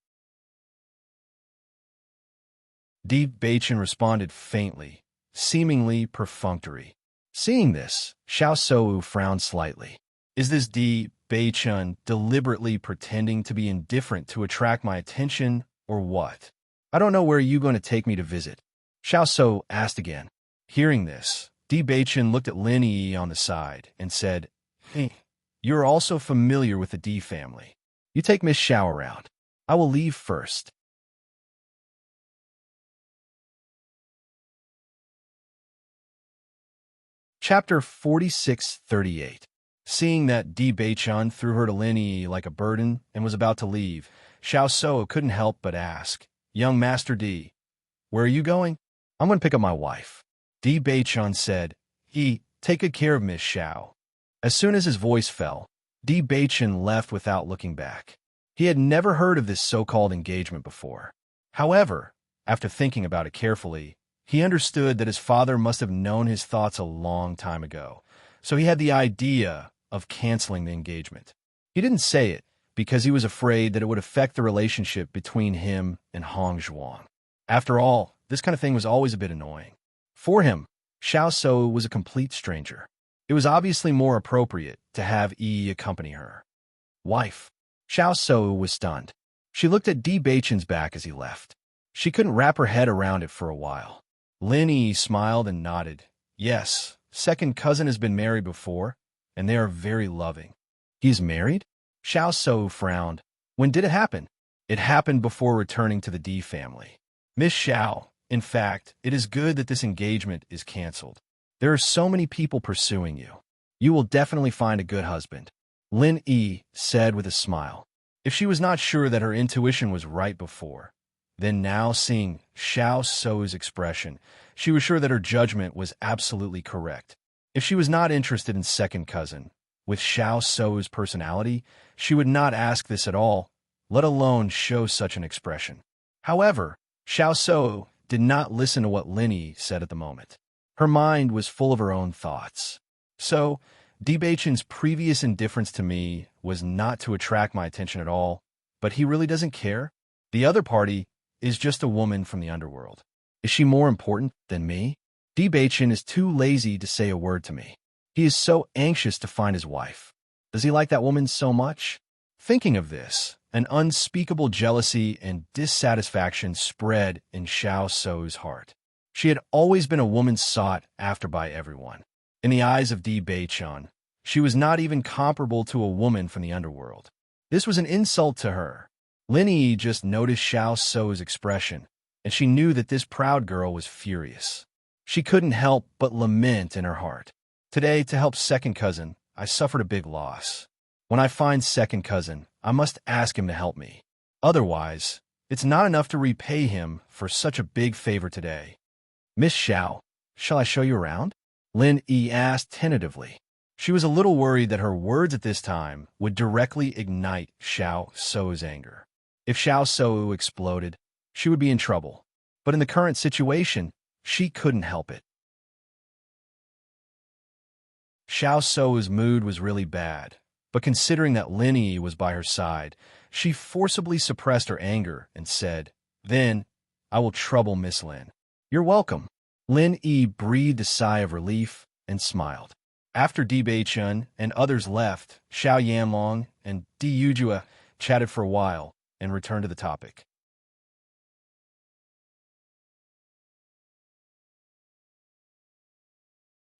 Di Beichan responded faintly, seemingly perfunctory. Seeing this, Xiao So frowned slightly. Is this Di Beichan deliberately pretending to be indifferent to attract my attention, or what? "I don't know where you're going to take me to visit," Xiao So asked again. Hearing this, Di Beichan looked at Lin Yi on the side and said, "Hey, you're also familiar with the Di family. You take Miss Xiao around. I will leave first." Chapter 4638. Seeing that Di Beichan threw her to Lin Yi like a burden and was about to leave, Xiao So couldn't help but ask, "Young Master Di, where are you going?" "I'm going to pick up my wife." Di Beichan said, Take good care of Miss Xiao." As soon as his voice fell, Di Beichan left without looking back. He had never heard of this so-called engagement before. However, after thinking about it carefully, he understood that his father must have known his thoughts a long time ago, so he had the idea of canceling the engagement. He didn't say it because he was afraid that it would affect the relationship between him and Hong Zhuang. After all, this kind of thing was always a bit annoying. For him, Xiao So was a complete stranger. It was obviously more appropriate to have Yi accompany her. "Wife." Xiao So was stunned. She looked at Di Beichan's back as he left. She couldn't wrap her head around it for a while. Lin Yi smiled and nodded. "Yes, second cousin has been married before, and they are very loving." "He is married?" Xiao So frowned. "When did it happen?" "It happened before returning to the Di family." "Miss Xiao, in fact, it is good that this engagement is canceled. There are so many people pursuing you. You will definitely find a good husband," Lin Yi said with a smile. If she was not sure that her intuition was right before, then now seeing Xiao So's expression, she was sure that her judgment was absolutely correct. If she was not interested in second cousin, with Xiao So's personality, she would not ask this at all, let alone show such an expression. However, Xiao So did not listen to what Lin Yi said at the moment. Her mind was full of her own thoughts. "So, Di Beichan's previous indifference to me was not to attract my attention at all, but he really doesn't care? The other party is just a woman from the underworld. Is she more important than me? Di Beichan is too lazy to say a word to me. He is so anxious to find his wife. Does he like that woman so much? Thinking of this, an unspeakable jealousy and dissatisfaction spread in Xiao Sou's heart. She had always been a woman sought after by everyone. In the eyes of Di Beichun, she was not even comparable to a woman from the underworld. This was an insult to her. Lin Yi just noticed Xiao Sou's expression, and she knew that this proud girl was furious. She couldn't help but lament in her heart. Today, to help second cousin, I suffered a big loss. When I find second cousin, I must ask him to help me. Otherwise, it's not enough to repay him for such a big favor today. Miss Xiao, shall I show you around? Lin Yi asked tentatively. She was a little worried that her words at this time would directly ignite Xiao Sou's anger. If Xiao Sou exploded, she would be in trouble. But in the current situation, she couldn't help it. Xiao Sou's mood was really bad, but considering that Lin Yi was by her side, she forcibly suppressed her anger and said, "Then, I will trouble Miss Lin." "You're welcome." Lin Yi breathed a sigh of relief and smiled. After Di Beichun and others left, Xiao Yanlong and Di Yujue chatted for a while and returned to the topic.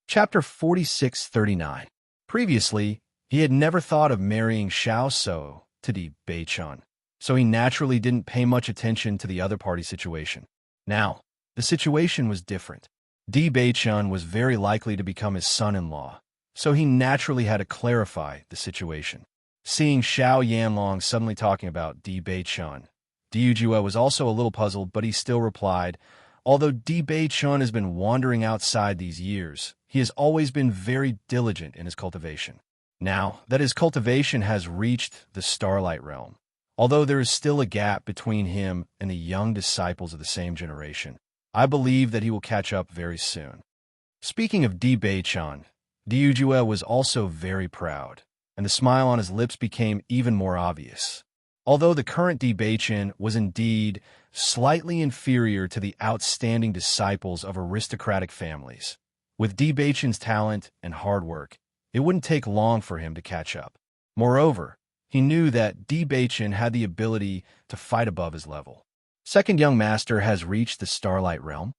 Chapter 4639. Previously, he had never thought of marrying Xiao Sou to Di Beichun, so he naturally didn't pay much attention to the other party's situation. Now, the situation was different. Di Beichun was very likely to become his son-in-law, so he naturally had to clarify the situation. Seeing Xiao Yanlong suddenly talking about Di Beichun, Di Yujue was also a little puzzled, but he still replied, "Although Di Beichun has been wandering outside these years, he has always been very diligent in his cultivation. Now that his cultivation has reached the Starlight Realm, although there is still a gap between him and the young disciples of the same generation, I believe that he will catch up very soon." Speaking of Di Beichun, Di Yujue was also very proud, and the smile on his lips became even more obvious. Although the current Di Beichun was indeed slightly inferior to the outstanding disciples of aristocratic families, with Di Beichun's talent and hard work, it wouldn't take long for him to catch up. Moreover, he knew that Di Beichun had the ability to fight above his level. Second young master has reached the Starlight Realm.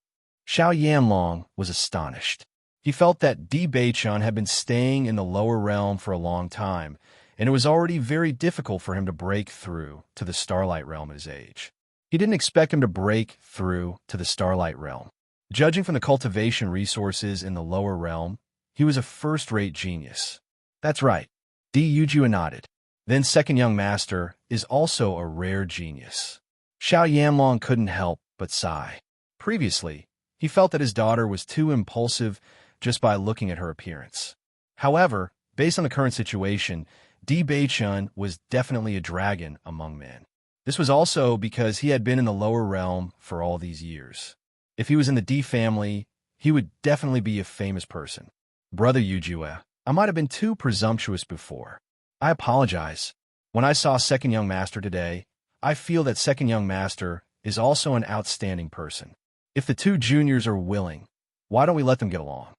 Xiao Yanlong was astonished. He felt that Di Beichun had been staying in the lower realm for a long time, and it was already very difficult for him to break through to the Starlight Realm at his age. He didn't expect him to break through to the Starlight Realm. Judging from the cultivation resources in the lower realm, he was a first-rate genius. That's right, Di Yujue nodded. Then second young master is also a rare genius. Xiao Yanlong couldn't help but sigh. Previously, he felt that his daughter was too impulsive just by looking at her appearance. However, based on the current situation, Di Beichun was definitely a dragon among men. This was also because he had been in the lower realm for all these years. If he was in the Di family, he would definitely be a famous person. Brother Yujue, I might have been too presumptuous before. I apologize. When I saw second young master today, I feel that second young master is also an outstanding person. If the two juniors are willing, why don't we let them get along?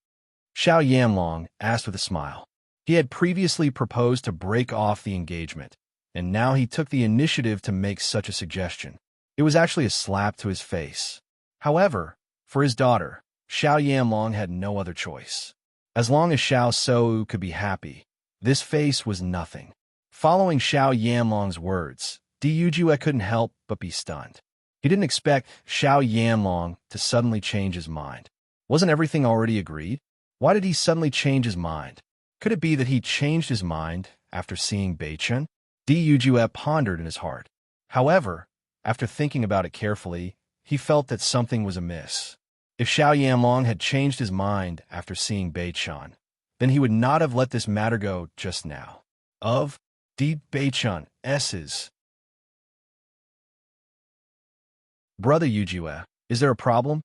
Xiao Yanlong asked with a smile. He had previously proposed to break off the engagement, and now he took the initiative to make such a suggestion. It was actually a slap to his face. However, for his daughter, Xiao Yanlong had no other choice. As long as Xiao Sou could be happy, this face was nothing. Following Xiao Yanlong's words, Di Yujue couldn't help but be stunned. He didn't expect Xiao Yanlong to suddenly change his mind. Wasn't everything already agreed? Why did he suddenly change his mind? Could it be that he changed his mind after seeing Beichun? Di Yujue pondered in his heart. However, after thinking about it carefully, he felt that something was amiss. If Xiao Yanlong had changed his mind after seeing Beichun, then he would not have let this matter go just now. Of Di Beichun S's. Brother Yujue, is there a problem?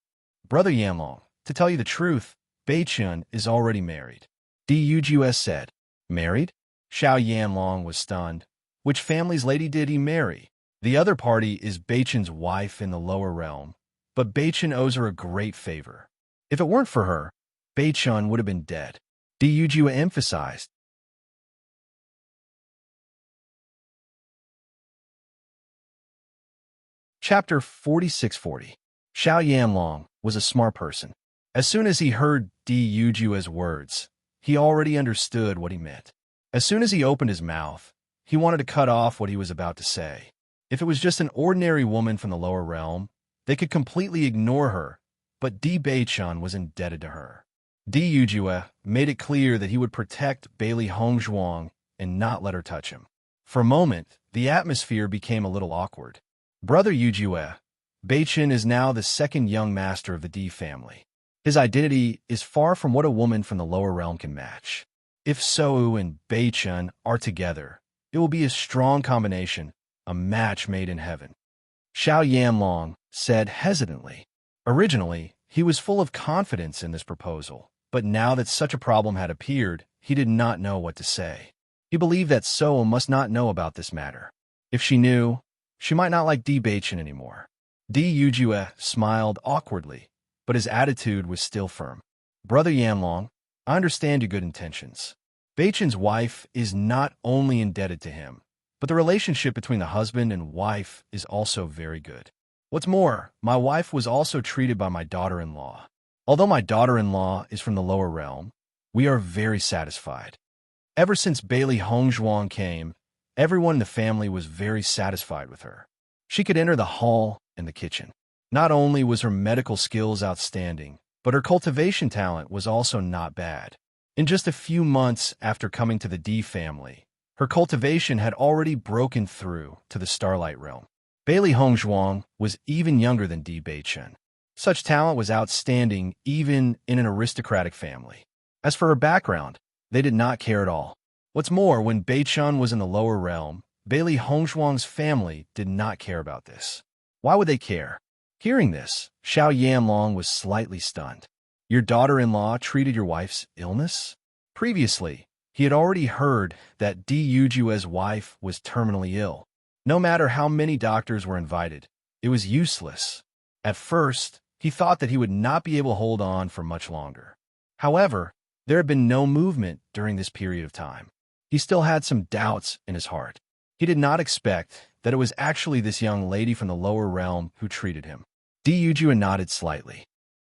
Brother Yanlong, to tell you the truth, Beichun is already married. Di Yujue said. Married? Xiao Yanlong was stunned. Which family's lady did he marry? The other party is Beichun's wife in the lower realm, but Beichun owes her a great favor. If it weren't for her, Beichun would have been dead. Di Yujue emphasized. Chapter 4640. Xiao Yanlong was a smart person. As soon as he heard Di Yujua's words, he already understood what he meant. As soon as he opened his mouth, he wanted to cut off what he was about to say. If it was just an ordinary woman from the lower realm, they could completely ignore her, but Di Beichun was indebted to her. Di Yujue made it clear that he would protect Bailey Hongzhuang and not let her touch him. For a moment, the atmosphere became a little awkward. Brother Yujue, Beichun is now the second young master of the Di family. His identity is far from what a woman from the lower realm can match. If Sou and Beichun are together, it will be a strong combination, a match made in heaven. Xiao Yanlong said hesitantly. Originally, he was full of confidence in this proposal, but now that such a problem had appeared, he did not know what to say. He believed that Sou must not know about this matter. If she knew, she might not like Di Beichun anymore. Di Yujue smiled awkwardly, but his attitude was still firm. Brother Yanlong, I understand your good intentions. Beichun's wife is not only indebted to him, but the relationship between the husband and wife is also very good. What's more, my wife was also treated by my daughter-in-law. Although my daughter-in-law is from the lower realm, we are very satisfied. Ever since Bailey Hongzhuang came, everyone in the family was very satisfied with her. She could enter the hall and the kitchen. Not only was her medical skills outstanding, but her cultivation talent was also not bad. In just a few months after coming to the Di family, her cultivation had already broken through to the Starlight realm. Bailey Hongzhuang was even younger than Di Beichun. Such talent was outstanding even in an aristocratic family. As for her background, they did not care at all. What's more, when Beichun was in the lower realm, Bailey Hongzhuang's family did not care about this. Why would they care? Hearing this, Xiao Yanlong was slightly stunned. Your daughter-in-law treated your wife's illness? Previously, he had already heard that Di Yujue's wife was terminally ill. No matter how many doctors were invited, it was useless. At first, he thought that he would not be able to hold on for much longer. However, there had been no movement during this period of time. He still had some doubts in his heart. He did not expect that it was actually this young lady from the lower realm who treated him. Di Yujue nodded slightly.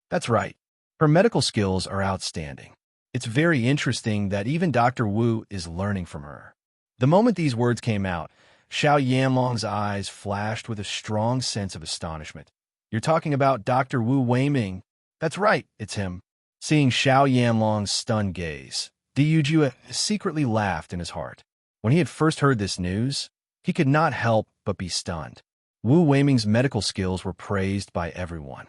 That's right. Her medical skills are outstanding. It's very interesting that even Dr. Wu is learning from her. The moment these words came out, Xiao Yanlong's eyes flashed with a strong sense of astonishment. You're talking about Dr. Wu Weiming? That's right, it's him. Seeing Xiao Yanlong's stunned gaze, Di Yujue secretly laughed in his heart. When he had first heard this news, he could not help but be stunned. Wu Weiming's medical skills were praised by everyone.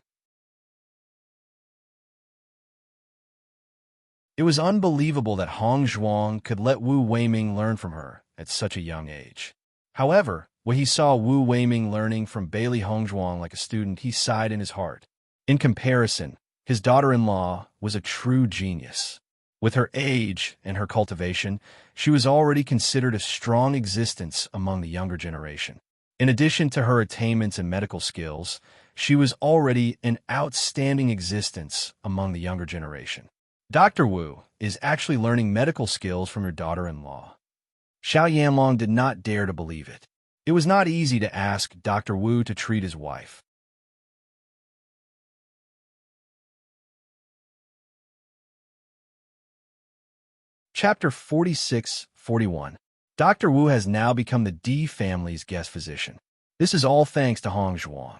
It was unbelievable that Hongzhuang could let Wu Weiming learn from her at such a young age. However, when he saw Wu Weiming learning from Bailey Hongzhuang like a student, he sighed in his heart. In comparison, his daughter-in-law was a true genius. With her age and her cultivation, she was already considered a strong existence among the younger generation. In addition to her attainments and medical skills, she was already an outstanding existence among the younger generation. Dr. Wu is actually learning medical skills from your daughter-in-law. Xiao Yanlong did not dare to believe it. It was not easy to ask Dr. Wu to treat his wife. Chapter 4641. Dr. Wu has now become the Di family's guest physician. This is all thanks to Hongzhuang.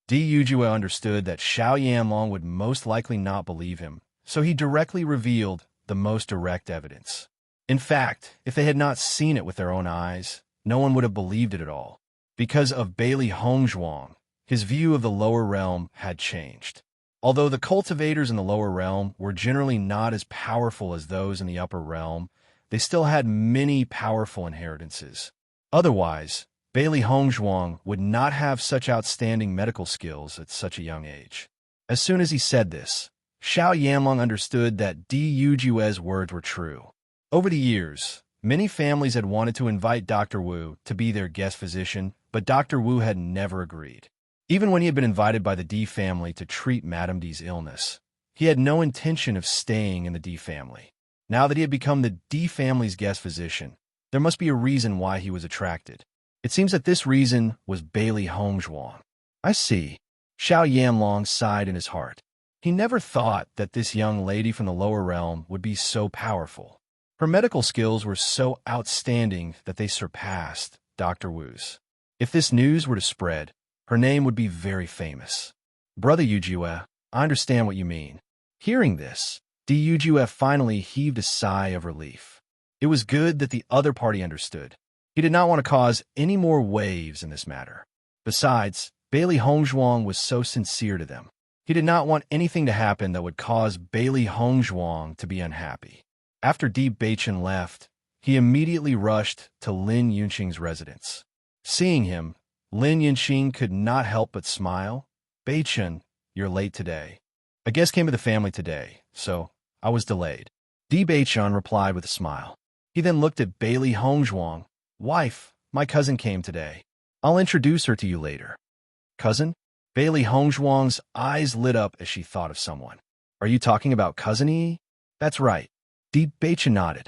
Di Yujue understood that Xiao Yanlong would most likely not believe him, so he directly revealed the most direct evidence. In fact, if they had not seen it with their own eyes, no one would have believed it at all. Because of Bailey Hongzhuang, his view of the lower realm had changed. Although the cultivators in the lower realm were generally not as powerful as those in the upper realm, they still had many powerful inheritances. Otherwise, Bailey Hongzhuang would not have such outstanding medical skills at such a young age. As soon as he said this, Xiao Yanlong understood that Di Yujue's words were true. Over the years, many families had wanted to invite Dr. Wu to be their guest physician, but Dr. Wu had never agreed. Even when he had been invited by the Di family to treat Madame Di's illness, he had no intention of staying in the Di family. Now that he had become the Di family's guest physician, there must be a reason why he was attracted. It seems that this reason was Bailey Hongzhuang. I see. Xiao Yanlong sighed in his heart. He never thought that this young lady from the lower realm would be so powerful. Her medical skills were so outstanding that they surpassed Dr. Wu's. If this news were to spread, her name would be very famous. Brother Yujue, I understand what you mean. Hearing this, Yujue finally heaved a sigh of relief. It was good that the other party understood. He did not want to cause any more waves in this matter. Besides, Bailey Hongzhuang was so sincere to them. He did not want anything to happen that would cause Bailey Hongzhuang to be unhappy. After Bewitching left, he immediately rushed to Lin Yunqing's residence. Seeing him, Lin Yunqing could not help but smile. Beichen, you're late today. A guest came to the family today, so I was delayed. Beichen replied with a smile. He then looked at Bailey Hongzhuang. Wife, my cousin came today. I'll introduce her to you later. Cousin? Bailey Hongzhuang's eyes lit up as she thought of someone. Are you talking about Cousin Yi? That's right. Beichen nodded.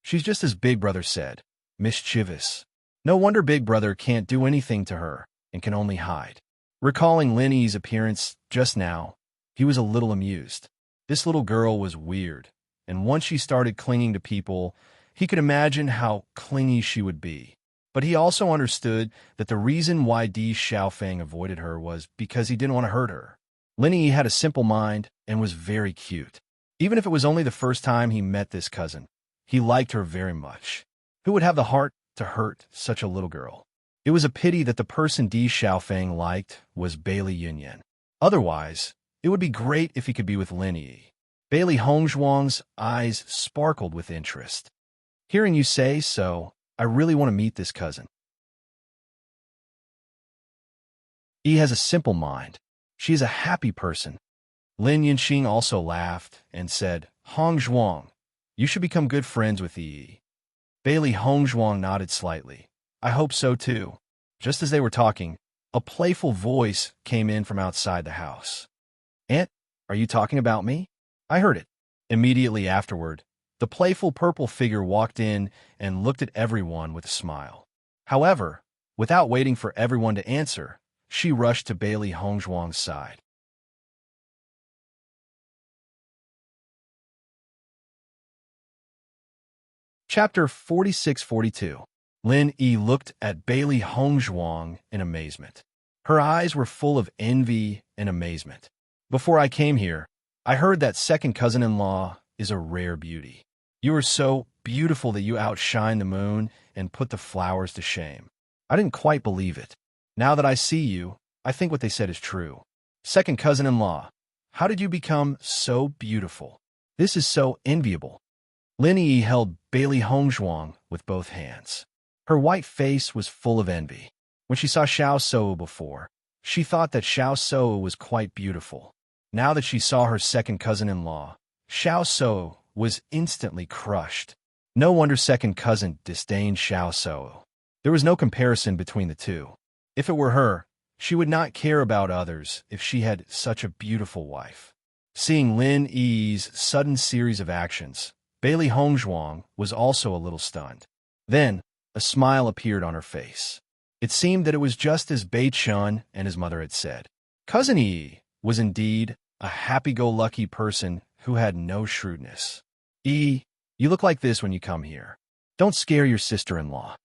She's just as Big Brother said, mischievous. No wonder Big Brother can't do anything to her and can only hide. Recalling Lin Yi's appearance just now, he was a little amused. This little girl was weird, and once she started clinging to people, he could imagine how clingy she would be. But he also understood that the reason why Di Xiaofeng avoided her was because he didn't want to hurt her. Lin Yi had a simple mind and was very cute. Even if it was only the first time he met this cousin, he liked her very much. Who would have the heart to hurt such a little girl? It was a pity that the person Di Xiaofeng liked was Bailey Yunyan. Otherwise, it would be great if he could be with Lin Yi. Bailey Hongzhuang's eyes sparkled with interest. Hearing you say so, I really want to meet this cousin. Yi has a simple mind. She is a happy person. Lin Yunqing also laughed and said, Hongzhuang, you should become good friends with Yi. Bailey Hongzhuang nodded slightly. I hope so too. Just as they were talking, a playful voice came in from outside the house. Aunt, are you talking about me? I heard it. Immediately afterward, the playful purple figure walked in and looked at everyone with a smile. However, without waiting for everyone to answer, she rushed to Bailey Hongzhuang's side. Chapter 46-42. Lin Yi looked at Bailey Hongzhuang in amazement. Her eyes were full of envy and amazement. Before I came here, I heard that second cousin-in-law is a rare beauty. You are so beautiful that you outshine the moon and put the flowers to shame. I didn't quite believe it. Now that I see you, I think what they said is true. Second cousin-in-law, how did you become so beautiful? This is so enviable. Lin Yi held Bailey Hongzhuang with both hands. Her white face was full of envy. When she saw Xiao Sou before, she thought that Xiao Sou was quite beautiful. Now that she saw her second cousin-in-law, Xiao Sou was instantly crushed. No wonder second cousin disdained Xiao Sou. There was no comparison between the two. If it were her, she would not care about others if she had such a beautiful wife. Seeing Lin Yi's sudden series of actions, Bailey Hongzhuang was also a little stunned. Then, a smile appeared on her face. It seemed that it was just as Bei Chun and his mother had said. Cousin Yi was indeed a happy-go-lucky person who had no shrewdness. Yi, you look like this when you come here. Don't scare your sister-in-law.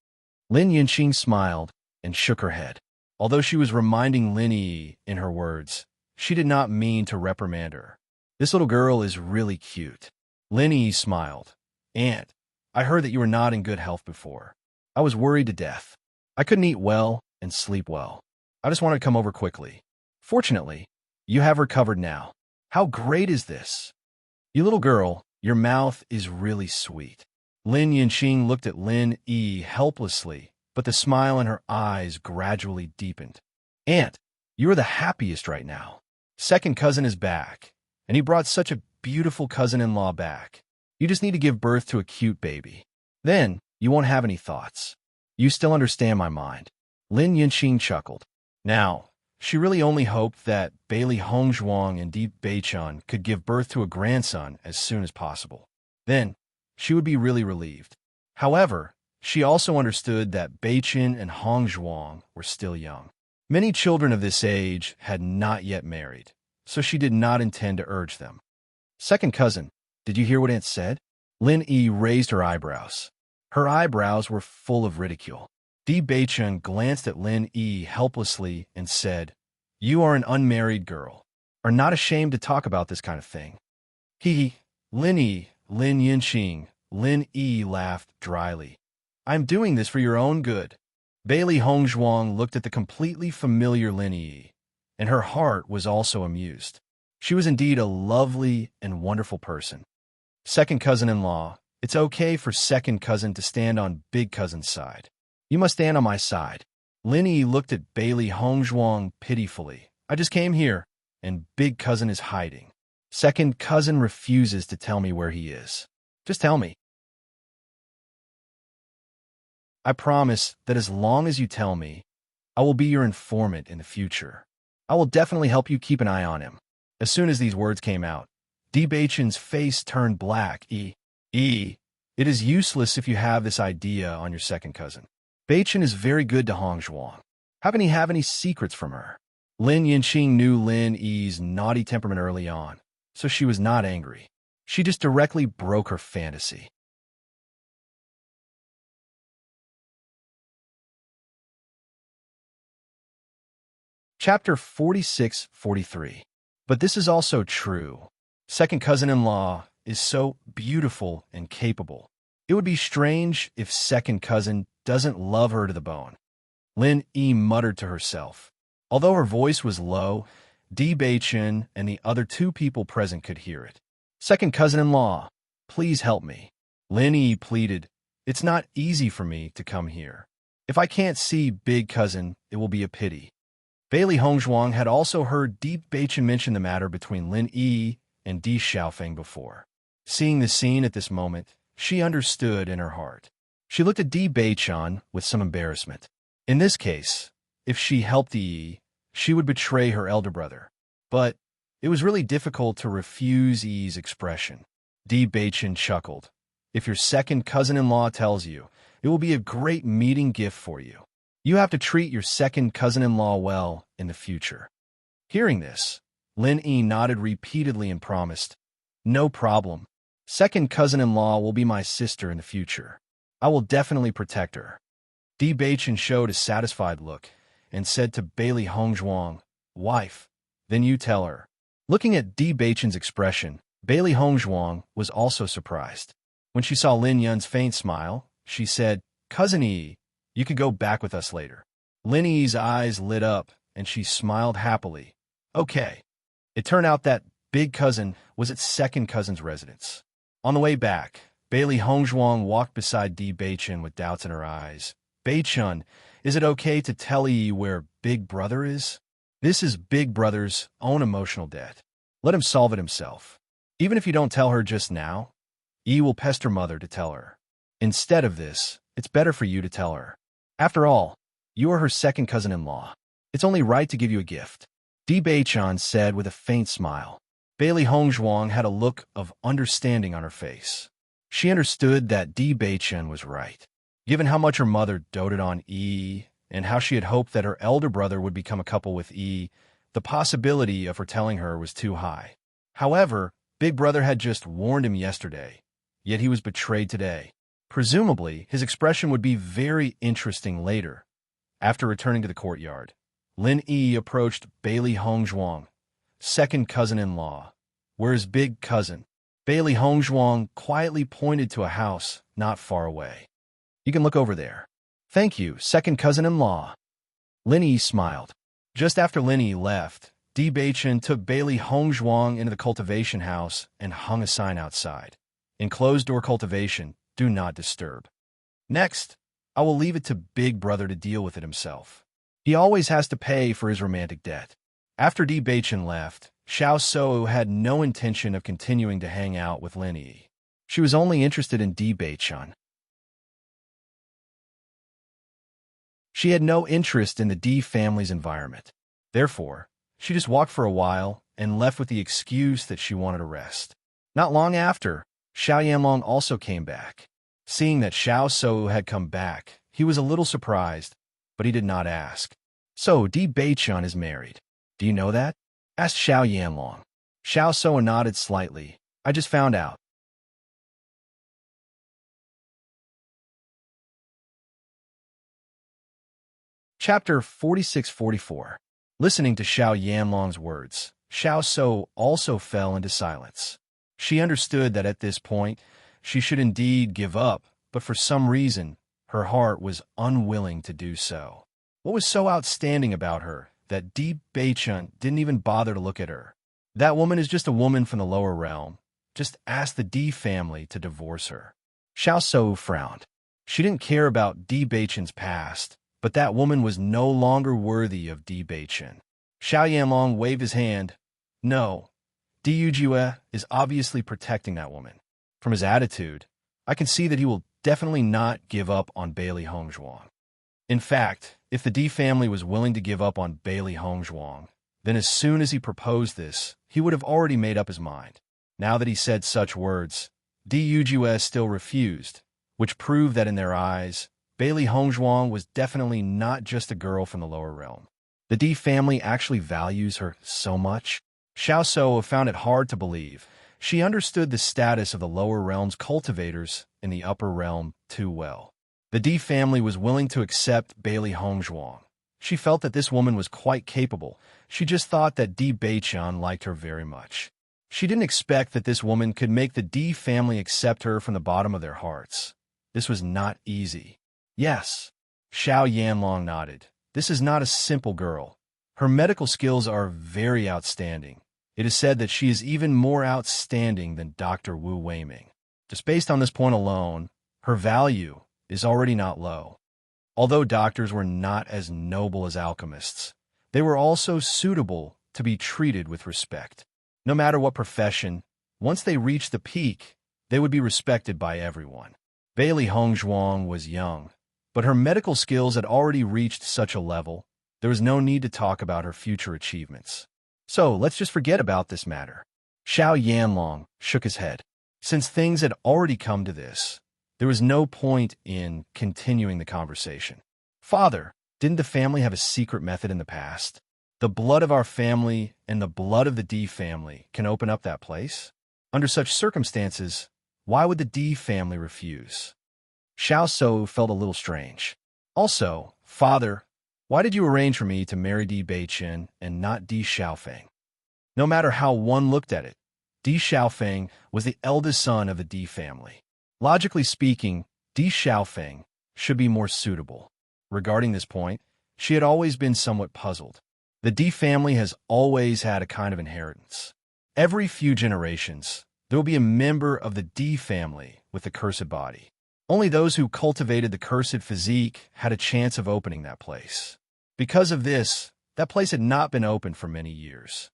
Lin Yunqing smiled and shook her head. Although she was reminding Lin Yi in her words, she did not mean to reprimand her. This little girl is really cute. Lin Yi smiled. Aunt, I heard that you were not in good health before. I was worried to death. I couldn't eat well and sleep well. I just wanted to come over quickly. Fortunately, you have recovered now. How great is this? You little girl, your mouth is really sweet. Lin Yunqing looked at Lin Yi helplessly, but the smile in her eyes gradually deepened. Aunt, you are the happiest right now. Second cousin is back, and he brought such a beautiful cousin-in-law back. You just need to give birth to a cute baby. Then, you won't have any thoughts. You still understand my mind. Lin Yunqing chuckled. Now, she really only hoped that Bailey Hongzhuang and Di Beichun could give birth to a grandson as soon as possible. Then, she would be really relieved. However, she also understood that Beichin and Hongzhuang were still young. Many children of this age had not yet married, so she did not intend to urge them. Second cousin, did you hear what Aunt said? Lin Yi raised her eyebrows. Her eyebrows were full of ridicule. Di Beichun glanced at Lin Yi helplessly and said, "You are an unmarried girl. Are not ashamed to talk about this kind of thing." He, Lin Yi, Lin Yinxing, Lin Yi laughed dryly. "I'm doing this for your own good." Bailey Hongzhuang looked at the completely familiar Lin Yi, and her heart was also amused. She was indeed a lovely and wonderful person. Second cousin-in-law, it's okay for second cousin to stand on big cousin's side. You must stand on my side. Lin Yi looked at Bailey Hongzhuang pitifully. I just came here, and big cousin is hiding. Second cousin refuses to tell me where he is. Just tell me. I promise that as long as you tell me, I will be your informant in the future. I will definitely help you keep an eye on him. As soon as these words came out, Di Beichun's face turned black. It is useless if you have this idea on your second cousin. Beichun is very good to Hongzhuang. How can he have any secrets from her? Lin Yinxing knew Lin Yi's naughty temperament early on, so she was not angry. She just directly broke her fantasy. Chapter 46-43. But this is also true. Second cousin-in-law is so beautiful and capable. It would be strange if second cousin doesn't love her to the bone. Lin Yi muttered to herself. Although her voice was low, Di Beichun and the other two people present could hear it. Second cousin-in-law, please help me. Lin Yi pleaded. It's not easy for me to come here. If I can't see big cousin, it will be a pity. Bailey Hongzhuang had also heard Di Beichun mention the matter between Lin Yi and Di Xiaofeng before. Seeing the scene at this moment, she understood in her heart. She looked at Di Beichun with some embarrassment. In this case, if she helped Yi, she would betray her elder brother. But it was really difficult to refuse Yi's expression. Di Beichun chuckled. If your second cousin-in-law tells you, it will be a great meeting gift for you. You have to treat your second cousin-in-law well in the future. Hearing this, Lin Yi nodded repeatedly and promised, no problem. Second cousin-in-law will be my sister in the future. I will definitely protect her. Di Beichun showed a satisfied look and said to Bailey Hongzhuang, wife, then you tell her. Looking at Di Beichun's expression, Bailey Hongzhuang was also surprised. When she saw Lin Yun's faint smile, she said, Cousin Yi, you could go back with us later. Lin Yi's eyes lit up, and she smiled happily. Okay. It turned out that big cousin was at second cousin's residence. On the way back, Bailey Hongzhuang walked beside Di Beichun with doubts in her eyes. Beichun, is it okay to tell Yi where Big Brother is? This is Big Brother's own emotional debt. Let him solve it himself. Even if you don't tell her just now, Yi will pester mother to tell her. Instead of this, it's better for you to tell her. After all, you are her second cousin-in-law. It's only right to give you a gift. Di Beichun said with a faint smile. Bailey Hongzhuang had a look of understanding on her face. She understood that Di Beichun was right. Given how much her mother doted on Yi, and how she had hoped that her elder brother would become a couple with Yi, the possibility of her telling her was too high. However, Big Brother had just warned him yesterday, yet he was betrayed today. Presumably, his expression would be very interesting later. After returning to the courtyard, Lin Yi approached Bailey Hongzhuang, second cousin-in-law. Where's big cousin? Bailey Hongzhuang quietly pointed to a house not far away. You can look over there. Thank you, second cousin-in-law. Lin Yi smiled. Just after Lin Yi left, Di Beichun took Bailey Hongzhuang into the cultivation house and hung a sign outside. In closed-door cultivation, do not disturb. Next, I will leave it to Big Brother to deal with it himself. He always has to pay for his romantic debt. After Di Beichun left, Xiao Shou had no intention of continuing to hang out with Lin Yi. She was only interested in Di Beichun. She had no interest in the Di family's environment. Therefore, she just walked for a while and left with the excuse that she wanted a rest. Not long after, Xiao Yanlong also came back. Seeing that Xiao Shou had come back, he was a little surprised, but he did not ask. So, Di Beichun is married. Do you know that? Asked Xiao Yanlong. Xiao So nodded slightly. I just found out. Chapter 46-44. Listening to Xiao Yanlong's words, Xiao So also fell into silence. She understood that at this point, she should indeed give up, but for some reason, her heart was unwilling to do so. What was so outstanding about her that Di Beichun didn't even bother to look at her? That woman is just a woman from the lower realm. Just ask the Di family to divorce her. Xiao So frowned. She didn't care about Di Beichun's past, but that woman was no longer worthy of Di Beichun. Xiao Yanlong waved his hand. No, Di Yujue is obviously protecting that woman. From his attitude, I can see that he will definitely not give up on Bailey Hongzhuang. In fact, if the Di family was willing to give up on Bailey Hongzhuang, then as soon as he proposed this, he would have already made up his mind. Now that he said such words, Di Yujue still refused, which proved that in their eyes, Bailey Hongzhuang was definitely not just a girl from the lower realm. The Di family actually values her so much. Xiao So found it hard to believe. She understood the status of the lower realm's cultivators in the upper realm too well. The Di family was willing to accept Bailey Hongzhuang. She felt that this woman was quite capable. She just thought that Di Beichun liked her very much. She didn't expect that this woman could make the Di family accept her from the bottom of their hearts. This was not easy. Yes, Xiao Yanlong nodded. This is not a simple girl. Her medical skills are very outstanding. It is said that she is even more outstanding than Dr. Wu Weiming. Just based on this point alone, her value is already not low. Although doctors were not as noble as alchemists, they were also suitable to be treated with respect. No matter what profession, once they reached the peak, they would be respected by everyone. Bailey Hongzhuang was young, but her medical skills had already reached such a level, there was no need to talk about her future achievements. So let's just forget about this matter. Xiao Yanlong shook his head. Since things had already come to this, there was no point in continuing the conversation. Father, didn't the family have a secret method in the past? The blood of our family and the blood of the Di family can open up that place? Under such circumstances, why would the Di family refuse? Xiao So felt a little strange. Also, Father, why did you arrange for me to marry Di Beichun and not Di Xiaofeng? No matter how one looked at it, Di Xiaofeng was the eldest son of the Di family. Logically speaking, Di Xiaofeng should be more suitable. Regarding this point, she had always been somewhat puzzled. The Di family has always had a kind of inheritance. Every few generations, there will be a member of the Di family with the cursed body. Only those who cultivated the cursed physique had a chance of opening that place. Because of this, that place had not been opened for many years.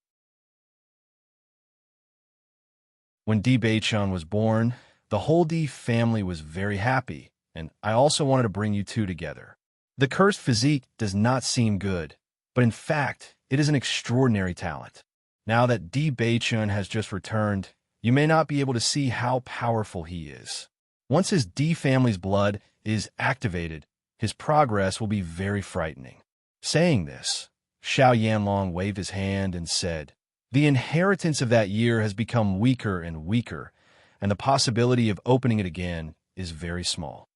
When Di Beichun was born, the whole Di family was very happy, and I also wanted to bring you two together. The cursed physique does not seem good, but in fact, it is an extraordinary talent. Now that Di Beichun has just returned, you may not be able to see how powerful he is. Once his Di family's blood is activated, his progress will be very frightening. Saying this, Xiao Yanlong waved his hand and said, the inheritance of that year has become weaker and weaker, and the possibility of opening it again is very small.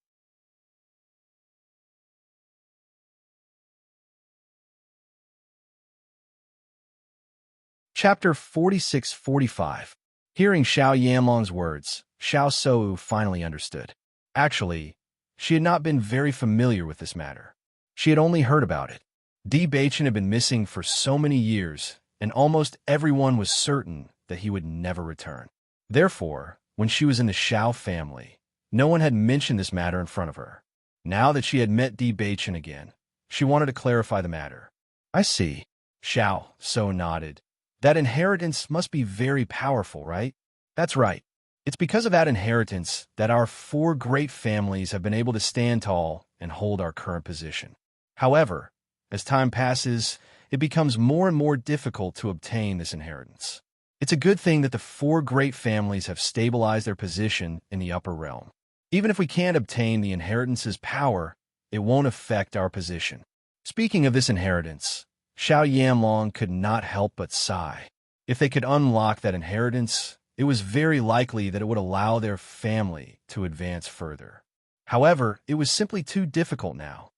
Chapter 46-45. Hearing Xiao Yanlong's words, Xiao So finally understood. Actually, she had not been very familiar with this matter. She had only heard about it. Di Beichun had been missing for so many years, and almost everyone was certain that he would never return. Therefore, when she was in the Xiao family, no one had mentioned this matter in front of her. Now that she had met Di Beichun again, she wanted to clarify the matter. I see. Xiao So nodded. That inheritance must be very powerful, right? That's right. It's because of that inheritance that our four great families have been able to stand tall and hold our current position. However, as time passes, it becomes more and more difficult to obtain this inheritance. It's a good thing that the four great families have stabilized their position in the upper realm. Even if we can't obtain the inheritance's power, it won't affect our position. Speaking of this inheritance, Xiao Yanlong could not help but sigh. If they could unlock that inheritance, it was very likely that it would allow their family to advance further. However, it was simply too difficult now.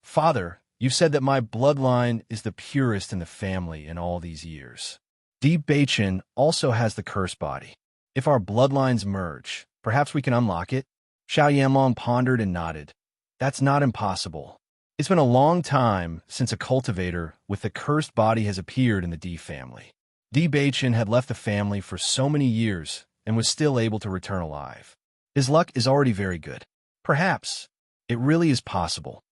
Father, you said that my bloodline is the purest in the family in all these years. Bewitching also has the cursed body. If our bloodlines merge, perhaps we can unlock it? Xiao Yanlong pondered and nodded. That's not impossible. It's been a long time since a cultivator with the cursed body has appeared in the D family. Bewitching had left the family for so many years and was still able to return alive. His luck is already very good. Perhaps. It really is possible.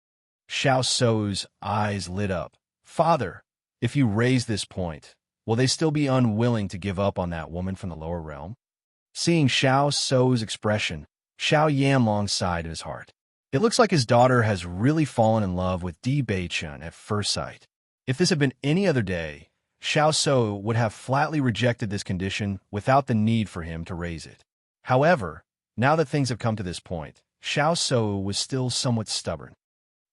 Xiao Sou's eyes lit up. Father, if you raise this point, will they still be unwilling to give up on that woman from the lower realm? Seeing Xiao Sou's expression, Xiao Yanlong sighed in his heart. It looks like his daughter has really fallen in love with Bewitching at first sight. If this had been any other day, Xiao Sou would have flatly rejected this condition without the need for him to raise it. However, now that things have come to this point, Xiao Sou was still somewhat stubborn.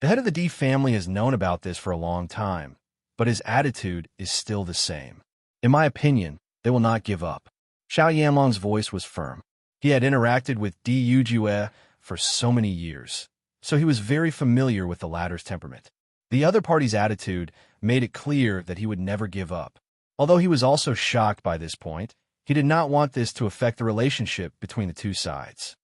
The head of the D family has known about this for a long time, but his attitude is still the same. In my opinion, they will not give up. Xiao Yanlong's voice was firm. He had interacted with Di Yujue for so many years, so he was very familiar with the latter's temperament. The other party's attitude made it clear that he would never give up. Although he was also shocked by this point, he did not want this to affect the relationship between the two sides.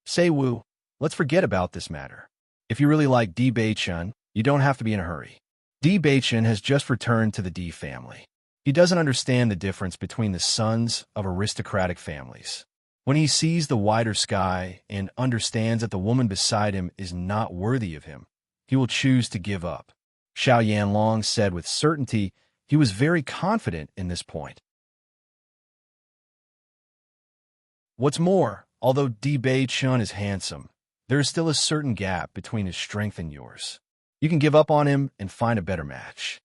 Say Wu, let's forget about this matter. If you really like Bewitching, you don't have to be in a hurry. Bewitching has just returned to the D family. He doesn't understand the difference between the sons of aristocratic families. When he sees the wider sky and understands that the woman beside him is not worthy of him, he will choose to give up. Xiao Yanlong said with certainty he was very confident in this point. What's more, although Bewitching is handsome, there is still a certain gap between his strength and yours. You can give up on him and find a better match.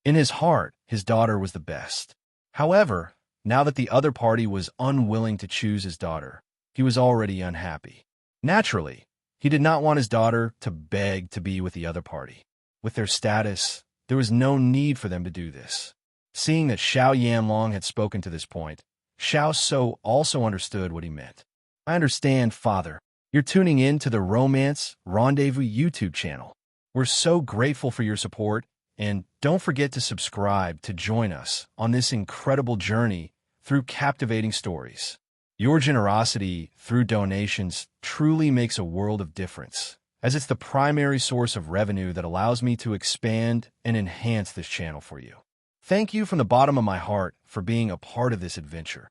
In his heart, his daughter was the best. However, now that the other party was unwilling to choose his daughter, he was already unhappy. Naturally, he did not want his daughter to beg to be with the other party. With their status, there was no need for them to do this. Seeing that Xiao Yanlong had spoken to this point, Xiao Sou also understood what he meant. I understand, Father. You're tuning in to the Romance Rendezvous YouTube channel. We're so grateful for your support, and don't forget to subscribe to join us on this incredible journey through captivating stories. Your generosity through donations truly makes a world of difference, as it's the primary source of revenue that allows me to expand and enhance this channel for you. Thank you from the bottom of my heart for being a part of this adventure.